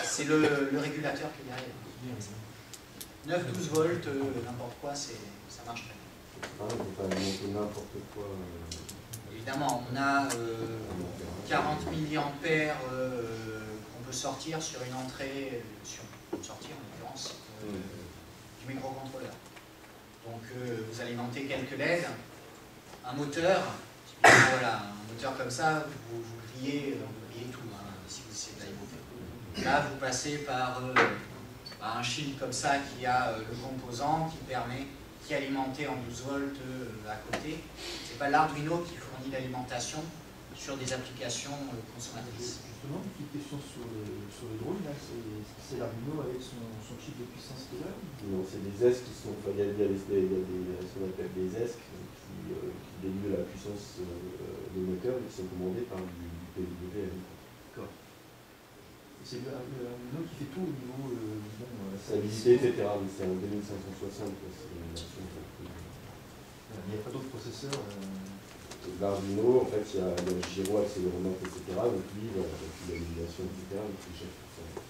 C'est le régulateur qui est derrière. 9-12 volts, n'importe quoi, ça marche très bien. On peut pas alimenter n'importe quoi. Évidemment, on a 40 mA qu'on peut sortir sur une entrée, en l'occurrence, du microcontrôleur. Donc vous alimentez quelques LED, un moteur, voilà, un moteur comme ça, vous grillez tout, hein, si vous essayez d'alimenter. Là, vous passez par un shield comme ça qui a le composant qui est alimenté en 12 volts à côté. C'est pas l'Arduino qui fournit l'alimentation sur des applications consommatrices. Justement, une petite question sur le drone, là, c'est l'Arduino avec son chip de puissance qui est là? Non, c'est des ESC qui sont. Il y a ce qu'on appelle des ESC qui délivrent la puissance des moteurs et qui sont commandés par du PWM. D'accord. C'est l'Arduino qui fait tout au niveau stabilité, etc. Mais c'est un 2560. Il n'y a pas d'autres processeurs. L'Arduino, en fait, il y a le gyro, accéléromètre, etc. Donc lui, il a l'illumination, etc. Donc il gère tout ça.